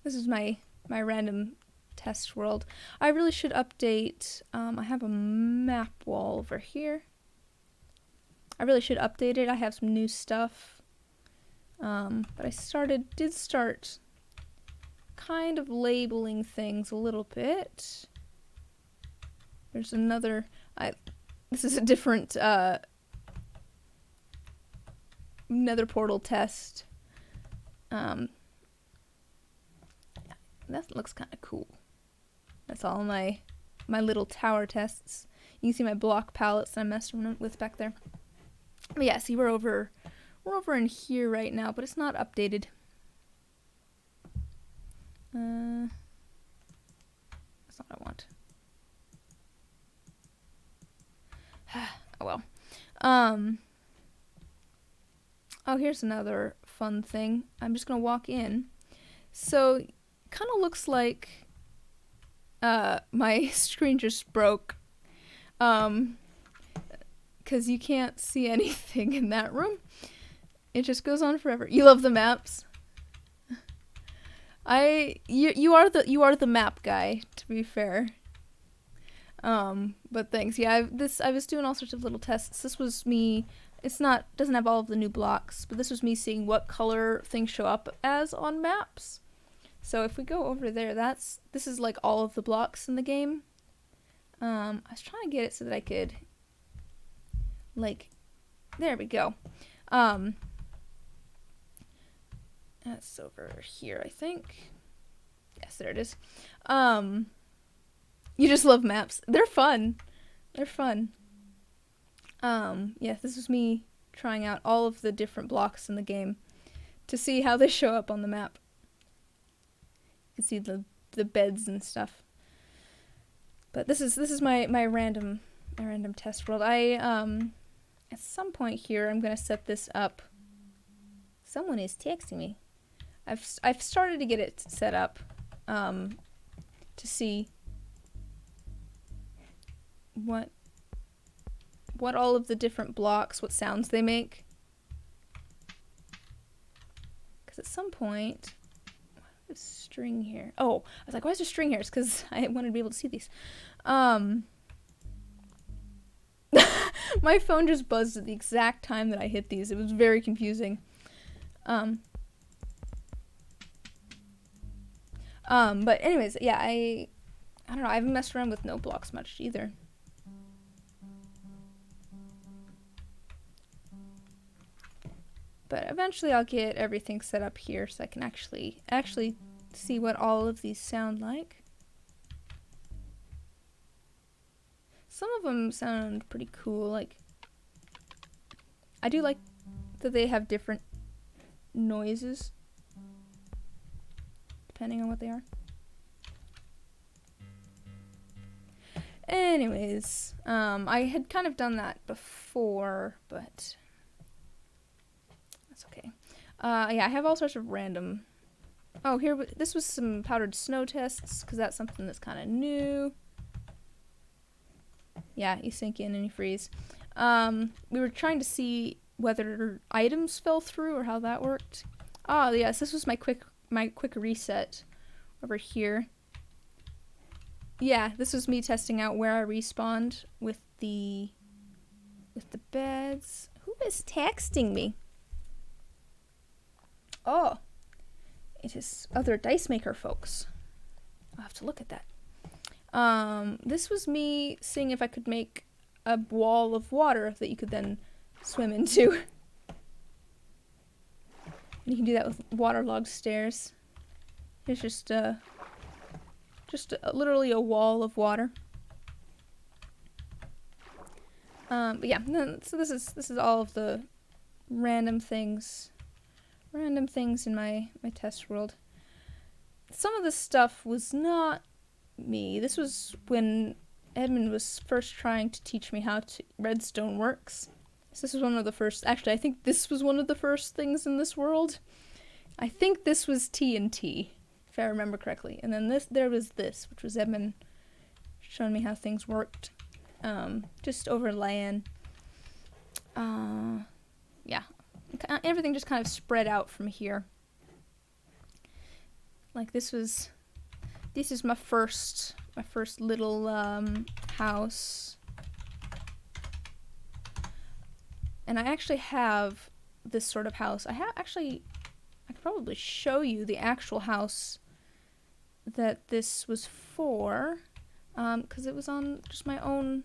this is my random test world. I really should update, I have a map wall over here. I really should update it. I have some new stuff. But I did start kind of labeling things a little bit. There's another, this is a different, nether portal test. That looks kind of cool. That's all my little tower tests. You can see my block palettes that I'm messing with back there. But yeah, see, we're over in here right now, but it's not updated. That's not what I want. Oh well. Oh, here's another fun thing. I'm just gonna walk in. So, kind of looks like my screen just broke. 'Cause you can't see anything in that room. It just goes on forever. You love the maps? You are the map guy, to be fair. But thanks. Yeah, I was doing all sorts of little tests. This was me. Doesn't have all of the new blocks, but this was me seeing what color things show up as on maps. So if we go over there, this is like all of the blocks in the game. I was trying to get it so that I could, like, there we go. That's over here, I think. Yes, there it is. You just love maps. They're fun. They're fun. Yeah, this was me trying out all of the different blocks in the game to see how they show up on the map. You can see the beds and stuff. But this is my random test world. At some point here I'm gonna set this up. Someone is texting me. I've started to get it set up to see what all of the different blocks, what sounds they make. Because at some point, why do I have a string here? Oh, I was like, why is there string here? It's because I wanted to be able to see these. My phone just buzzed at the exact time that I hit these. It was very confusing. But anyways, yeah, I don't know, I haven't messed around with no blocks much either. But eventually I'll get everything set up here so I can actually see what all of these sound like. Some of them sound pretty cool, like, I do like that they have different noises depending on what they are. Anyways, I had kind of done that before, but that's okay. Yeah, I have all sorts of random. Oh, this was some powdered snow tests, because that's something that's kind of new. Yeah, you sink in and you freeze. We were trying to see whether items fell through or how that worked. Oh, yes, this was my quick reset over here. Yeah, this was me testing out where I respawned with the beds. Who is texting me? Oh, it is other dice maker folks. I'll have to look at that. This was me seeing if I could make a wall of water that you could then swim into. And you can do that with waterlogged stairs. It's just literally a wall of water. But yeah, so this is all of the random things in my test world. Some of this stuff was not me. This was when Edmund was first trying to teach me how redstone works. So this was one of the first, actually I think this was one of the first things in this world. I think this was TNT, if I remember correctly. And then there was this, which was Edmund showing me how things worked. Just over LAN. Yeah. Everything just kind of spread out from here. Like this is my first little house. And I actually have this sort of house. I could probably show you the actual house that this was for, because it was on just my own,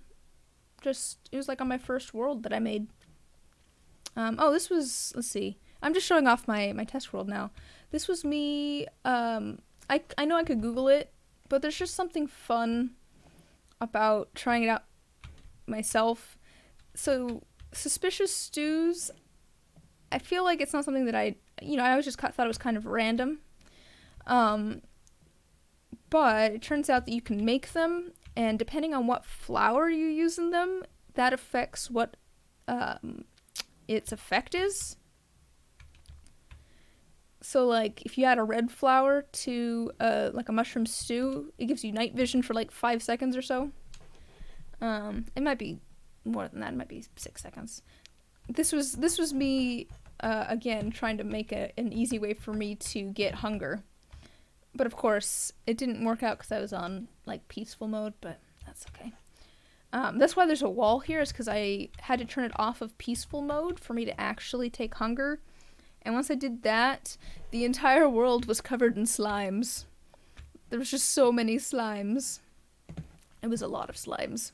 it was like on my first world that I made. Oh, this was, let's see, I'm just showing off my test world now. This was me, I know I could Google it, but there's just something fun about trying it out myself. So, suspicious stews, I feel like it's not something that I always just thought it was kind of random. But it turns out that you can make them, and depending on what flour you use in them, that affects what its effect is. So, like, if you add a red flour to like a mushroom stew, it gives you night vision for like 5 seconds or so. It might be more than that. It might be 6 seconds. This was me again, trying to make an easy way for me to get hunger. But of course, it didn't work out because I was on, like, peaceful mode, but that's okay. That's why there's a wall here, is because I had to turn it off of peaceful mode for me to actually take hunger. And once I did that, the entire world was covered in slimes. There was just so many slimes. It was a lot of slimes.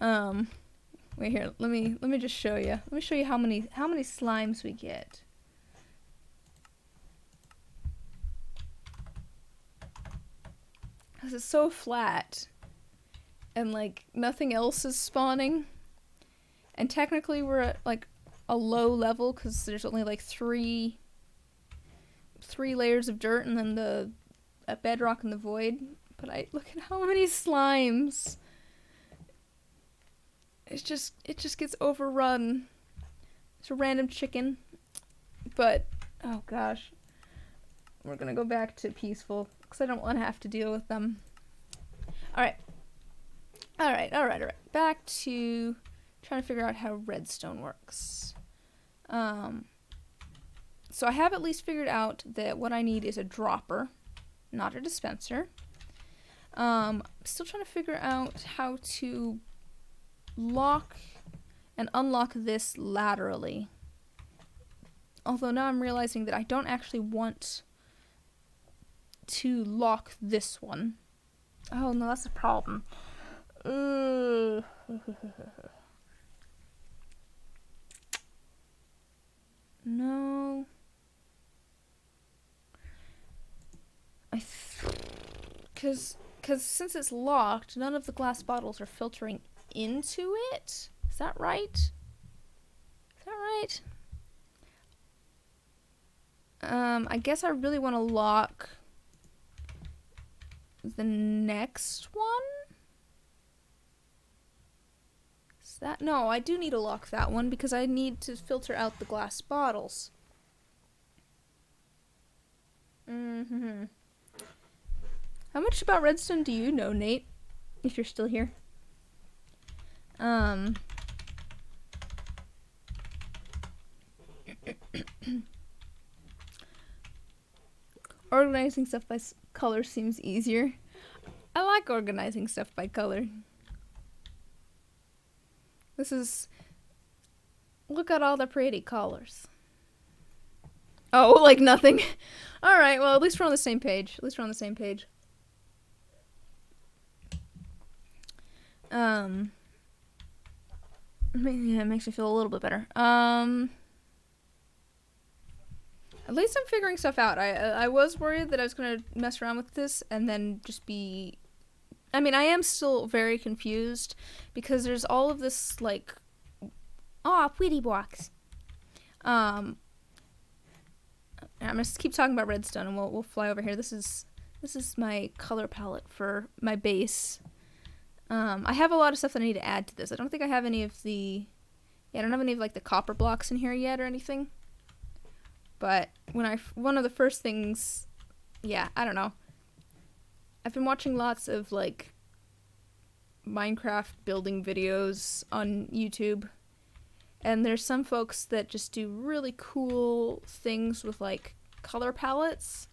Wait here, let me just show you. Let me show you how many slimes we get. Because it's so flat. And, like, nothing else is spawning. And technically we're at, like, a low level because there's only, like, three layers of dirt and then the bedrock and the void. But look at how many slimes. It just gets overrun. It's a random chicken. But, oh gosh. We're gonna go back to peaceful because I don't want to have to deal with them. Alright. Back to trying to figure out how redstone works. So I have at least figured out that what I need is a dropper, not a dispenser. Still trying to figure out how to lock and unlock this laterally. Although now I'm realizing that I don't actually want to lock this one. Oh no, that's a problem. No. Because since it's locked, none of the glass bottles are filtering into it. Is that right? Is that right? I guess I really want to lock the next one. Is that? No, I do need to lock that one because I need to filter out the glass bottles. How much about redstone do you know, Nate? If you're still here. Organizing stuff by color seems easier. I like organizing stuff by color. Look at all the pretty colors. Oh, like nothing. Alright, well, at least we're on the same page. Yeah, it makes me feel a little bit better. At least I'm figuring stuff out. I was worried that I was going to mess around with this and then just be... I mean, I am still very confused because there's all of this, like... Aw, pretty blocks. I'm going to keep talking about redstone and we'll fly over here. This is my color palette for my base. I have a lot of stuff that I need to add to this. I don't think I have any of the... Yeah, I don't have any of, like, the copper blocks in here yet or anything. But one of the first things, yeah, I don't know. I've been watching lots of, like, Minecraft building videos on YouTube. And there's some folks that just do really cool things with, like, color palettes.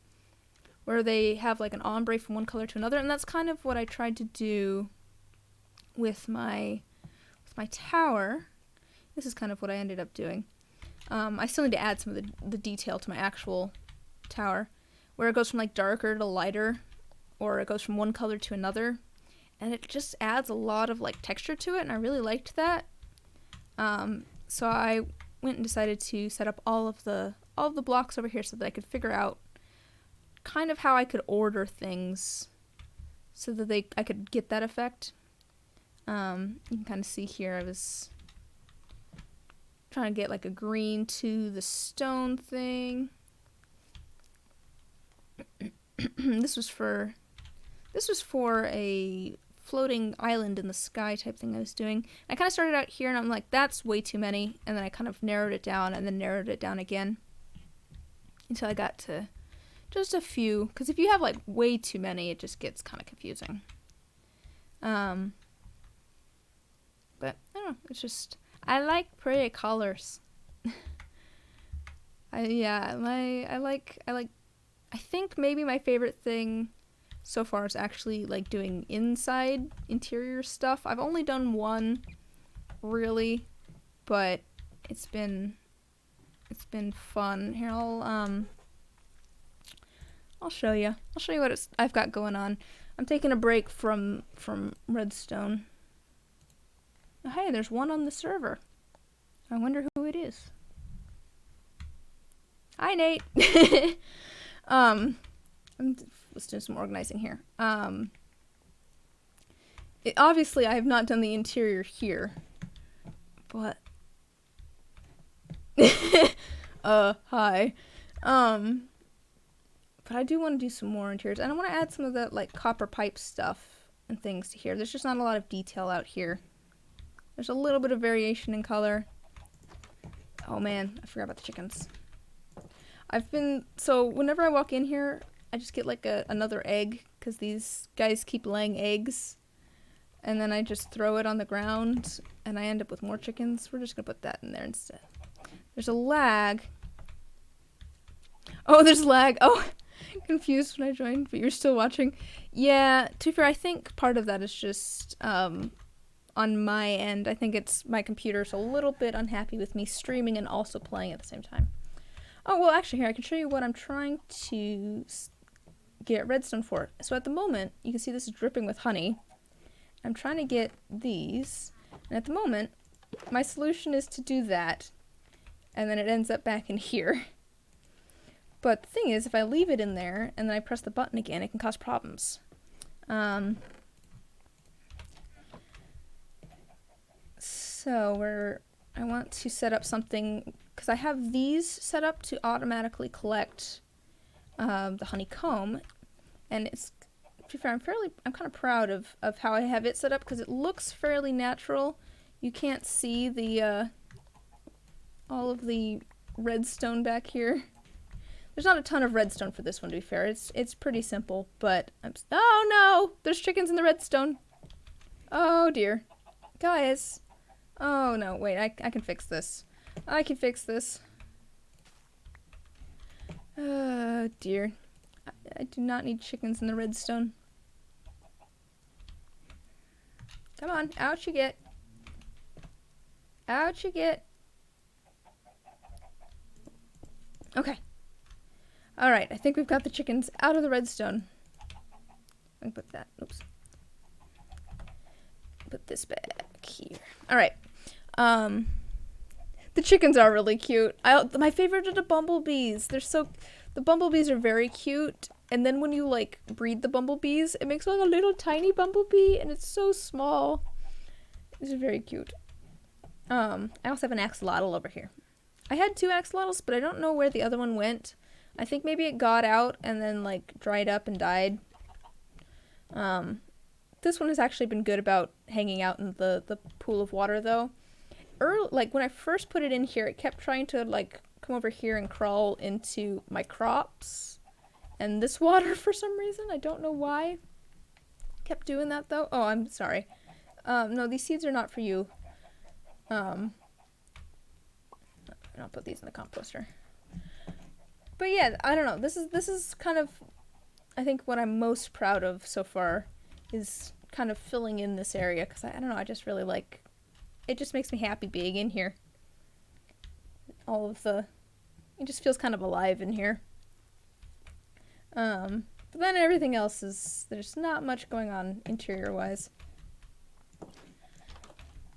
Where they have, like, an ombre from one color to another. And that's kind of what I tried to do with my tower. This is kind of what I ended up doing. I still need to add some of the detail to my actual tower, where it goes from, like, darker to lighter, or it goes from one color to another, and it just adds a lot of, like, texture to it, and I really liked that. So I went and decided to set up all of the blocks over here so that I could figure out kind of how I could order things so that I could get that effect. You can kind of see here I was trying to get, like, a green to the stone thing. This was for a floating island in the sky type thing I was doing. I kind of started out here and I'm like, that's way too many, and then I kind of narrowed it down and then narrowed it down again until I got to just a few, because if you have, like, way too many, it just gets kind of confusing. But I don't know, it's just, I like pretty colors. I think maybe my favorite thing so far is actually like doing inside interior stuff. I've only done one really, but it's been fun. Here, I'll show you. I'll show you what I've got going on. I'm taking a break from Redstone. Oh, hey, there's one on the server. I wonder who it is. Hi, Nate. Let's do some organizing here. Obviously, I have not done the interior here, but hi. But I do want to do some more interiors, and I want to add some of that like copper pipe stuff and things to here. There's just not a lot of detail out here. There's a little bit of variation in color. Oh man, I forgot about the chickens. So whenever I walk in here, I just get like another egg, because these guys keep laying eggs. And then I just throw it on the ground, and I end up with more chickens. We're just gonna put that in there instead. There's a lag. Oh, there's lag. Oh, confused when I joined, but you're still watching. Yeah, to be fair, I think part of that is just on my end. I think it's my computer's a little bit unhappy with me streaming and also playing at the same time. Oh, well, actually, here, I can show you what I'm trying to get redstone for. So at the moment, you can see this is dripping with honey. I'm trying to get these, and at the moment, my solution is to do that, and then it ends up back in here. But the thing is, if I leave it in there, and then I press the button again, it can cause problems. So I want to set up something, because I have these set up to automatically collect the honeycomb, and it's, to be fair, I'm kind of proud of how I have it set up, because it looks fairly natural. You can't see the all of the redstone back here. There's not a ton of redstone for this one, to be fair. It's pretty simple, but oh no! There's chickens in the redstone. Oh dear. Guys. Oh no, wait, I can fix this. I can fix this. Oh dear. I do not need chickens in the redstone. Come on, out you get. Out you get. Okay. Alright, I think we've got the chickens out of the redstone. Let me put that, oops. Put this back here. Alright. The chickens are really cute. My favorite are the bumblebees. The bumblebees are very cute. And then when you like breed the bumblebees, it makes like a little tiny bumblebee, and it's so small. It's very cute. I also have an axolotl over here. I had 2 axolotls, but I don't know where the other one went. I think maybe it got out and then like dried up and died. This one has actually been good about hanging out in the pool of water though. Like when I first put it in here, it kept trying to like come over here and crawl into my crops and this water for some reason. I don't know why. Kept doing that though. Oh, I'm sorry. No, these seeds are not for you. I'll put these in the composter. But yeah, I don't know. This is kind of, I think, what I'm most proud of so far is kind of filling in this area, because I don't know, I just really like, it just makes me happy being in here. It just feels kind of alive in here. But then everything else there's not much going on interior-wise.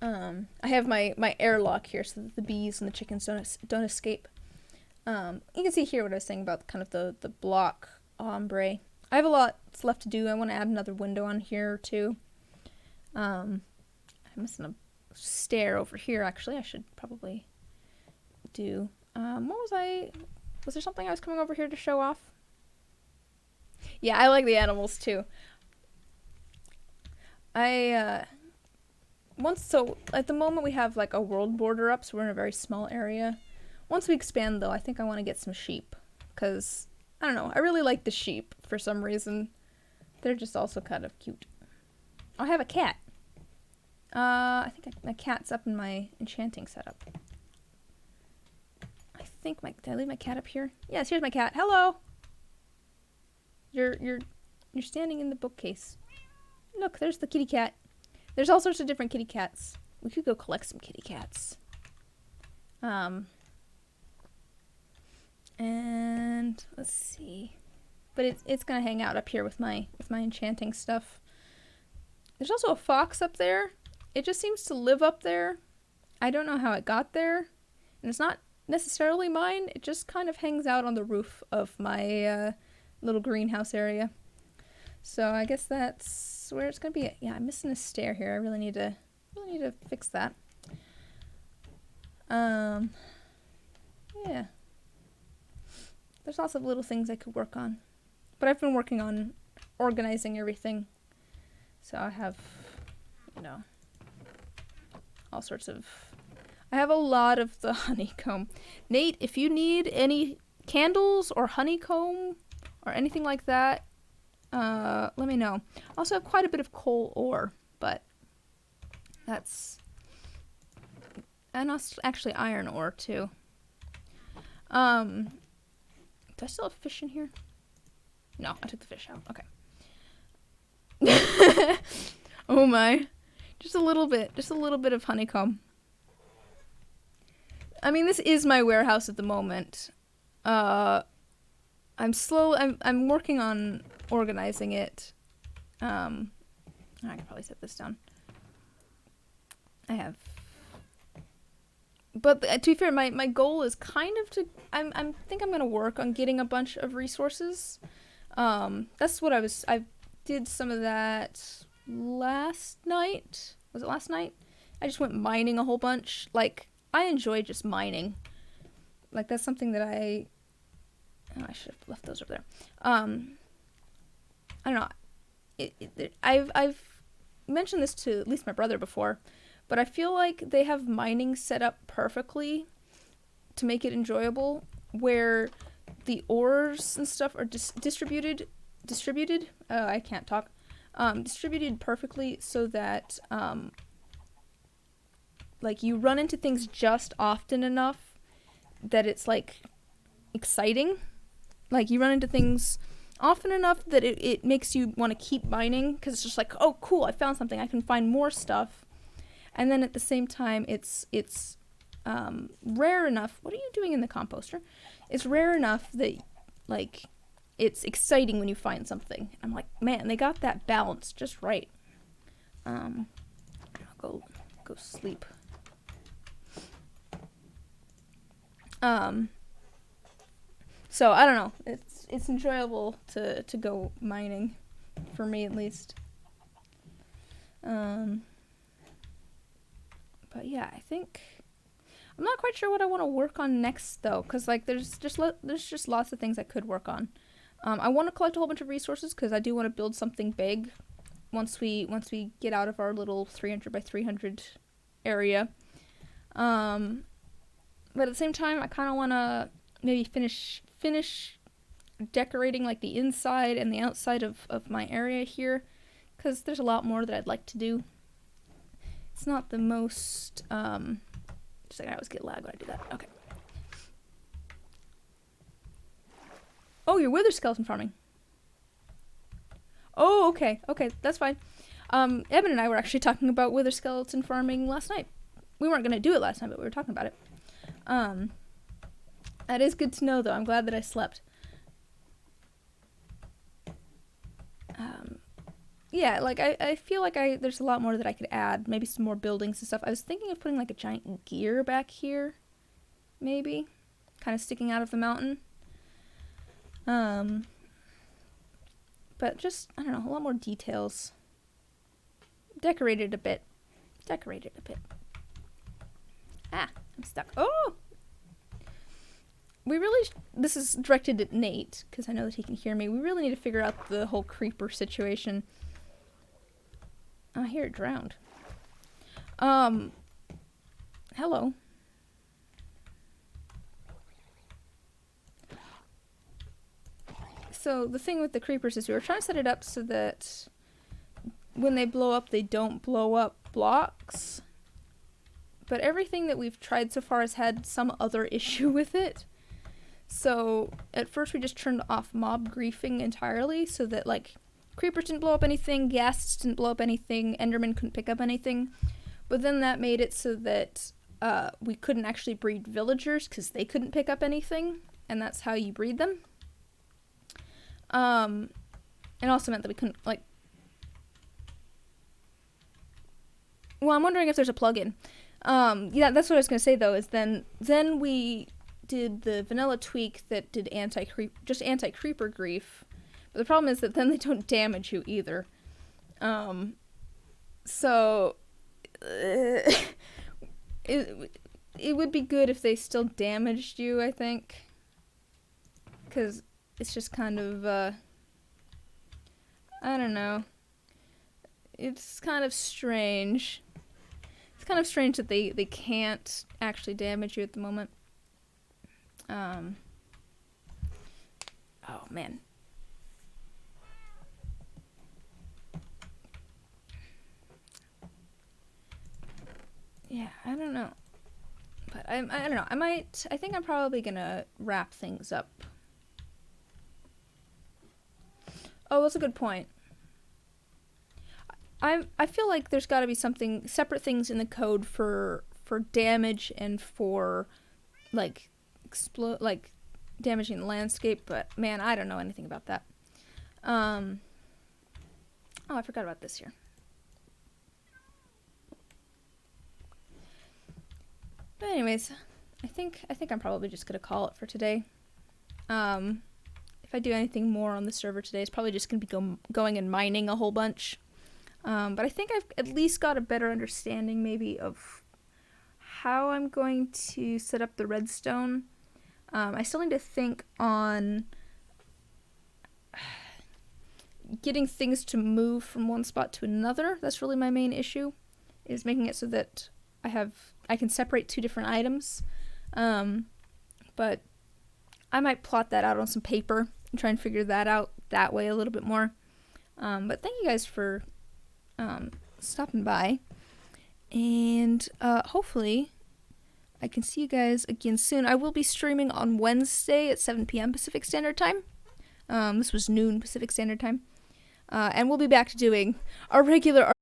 I have my airlock here so that the bees and the chickens don't escape. You can see here what I was saying about kind of the block ombre. I have a lot left to do. I want to add another window on here too. I'm missing a stair over here actually. I should probably do. Was there something I was coming over here to show off? Yeah, I like the animals too. So at the moment we have like a world border up, so we're in a very small area. Once we expand though, I think I want to get some sheep, because I don't know, I really like the sheep for some reason. They're just also kind of cute. I have a cat. I think my cat's up in my enchanting setup. I think did I leave my cat up here? Yes, here's my cat. Hello. You're standing in the bookcase. Look, there's the kitty cat. There's all sorts of different kitty cats. We could go collect some kitty cats. And let's see. But it's gonna hang out up here with my enchanting stuff. There's also a fox up there. It just seems to live up there. I don't know how it got there. And it's not necessarily mine. It just kind of hangs out on the roof of my little greenhouse area. So I guess that's where it's gonna be. Yeah, I'm missing a stair here. I really need to fix that. Yeah. There's lots of little things I could work on. But I've been working on organizing everything. So I have, you know, all sorts of... I have a lot of the honeycomb. Nate, if you need any candles or honeycomb or anything like that, let me know. I also have quite a bit of coal ore, but that's... and also actually iron ore, too. Do I still have fish in here? No, I took the fish out. Okay. Oh my. Just a little bit of honeycomb. I mean, this is my warehouse at the moment. I'm working on organizing it. I can probably set this down. But to be fair, my goal is kind of to... I think I'm going to work on getting a bunch of resources. That's what I did some of that last night. Was it last night? I just went mining a whole bunch. Like, I enjoy just mining. Like, that's something that I should have left those over there. I don't know. I've mentioned this to at least my brother before, but I feel like they have mining set up perfectly to make it enjoyable, where the ores and stuff are distributed, I can't talk, distributed perfectly so that, like, you run into things just often enough that it's, like, exciting. Like, you run into things often enough that it makes you want to keep mining, because it's just like, oh, cool, I found something, I can find more stuff. And then at the same time, it's rare enough. What are you doing in the composter? It's rare enough that, like, it's exciting when you find something. I'm like, man, they got that balance just right. I'll go sleep. So I don't know. It's enjoyable to go mining, for me at least. But yeah, I think I'm not quite sure what I want to work on next though, because like there's just lots of things I could work on. I want to collect a whole bunch of resources because I do want to build something big once we get out of our little 300 by 300 area. But at the same time, I kind of want to maybe finish decorating like the inside and the outside of my area here, because there's a lot more that I'd like to do. It's not the most, just like I always get lag when I do that. Okay. Oh, you're wither skeleton farming. Oh, okay. Okay, that's fine. Evan and I were actually talking about wither skeleton farming last night. We weren't going to do it last time, but we were talking about it. That is good to know, though. I'm glad that I slept. Yeah, like, I feel like there's a lot more that I could add. Maybe some more buildings and stuff. I was thinking of putting, like, a giant gear back here. Maybe. Kind of sticking out of the mountain. But just, I don't know, a lot more details. Decorated a bit. Ah, I'm stuck. Oh! This is directed at Nate, because I know that he can hear me. We really need to figure out the whole creeper situation. I hear it drowned. Hello. So the thing with the creepers is we were trying to set it up so that when they blow up, they don't blow up blocks. but everything that we've tried so far has had some other issue with it. So at first we just turned off mob griefing entirely so that like creepers didn't blow up anything, ghasts didn't blow up anything, endermen couldn't pick up anything. But then that made it so that we couldn't actually breed villagers because they couldn't pick up anything, and that's how you breed them. It also meant that we couldn't, like... Well, I'm wondering if there's a plugin. Yeah, that's what I was going to say, though, is then we did the vanilla tweak that did anti-creeper grief. But the problem is that then they don't damage you either. So... it would be good if they still damaged you, I think. Because it's just kind of, I don't know. It's kind of strange. It's kind of strange that they can't actually damage you at the moment. Oh, man. Yeah, I don't know. But I don't know. I think I'm probably gonna wrap things up. Oh, that's a good point. I feel like there's got to be separate things in the code for damage and for like damaging the landscape, but man, I don't know anything about that. Oh, I forgot about this here. But anyways, I think I'm probably just gonna call it for today. If I do anything more on the server today, it's probably just gonna be going and mining a whole bunch. But I think I've at least got a better understanding maybe of how I'm going to set up the redstone. I still need to think on getting things to move from one spot to another. That's really my main issue, is making it so that I can separate two different items. But I might plot that out on some paper and try and figure that out that way a little bit more. But thank you guys for stopping by, and hopefully I can see you guys again soon. I will be streaming on Wednesday at 7 p.m. Pacific Standard Time. This was noon Pacific Standard Time. And we'll be back to doing our regular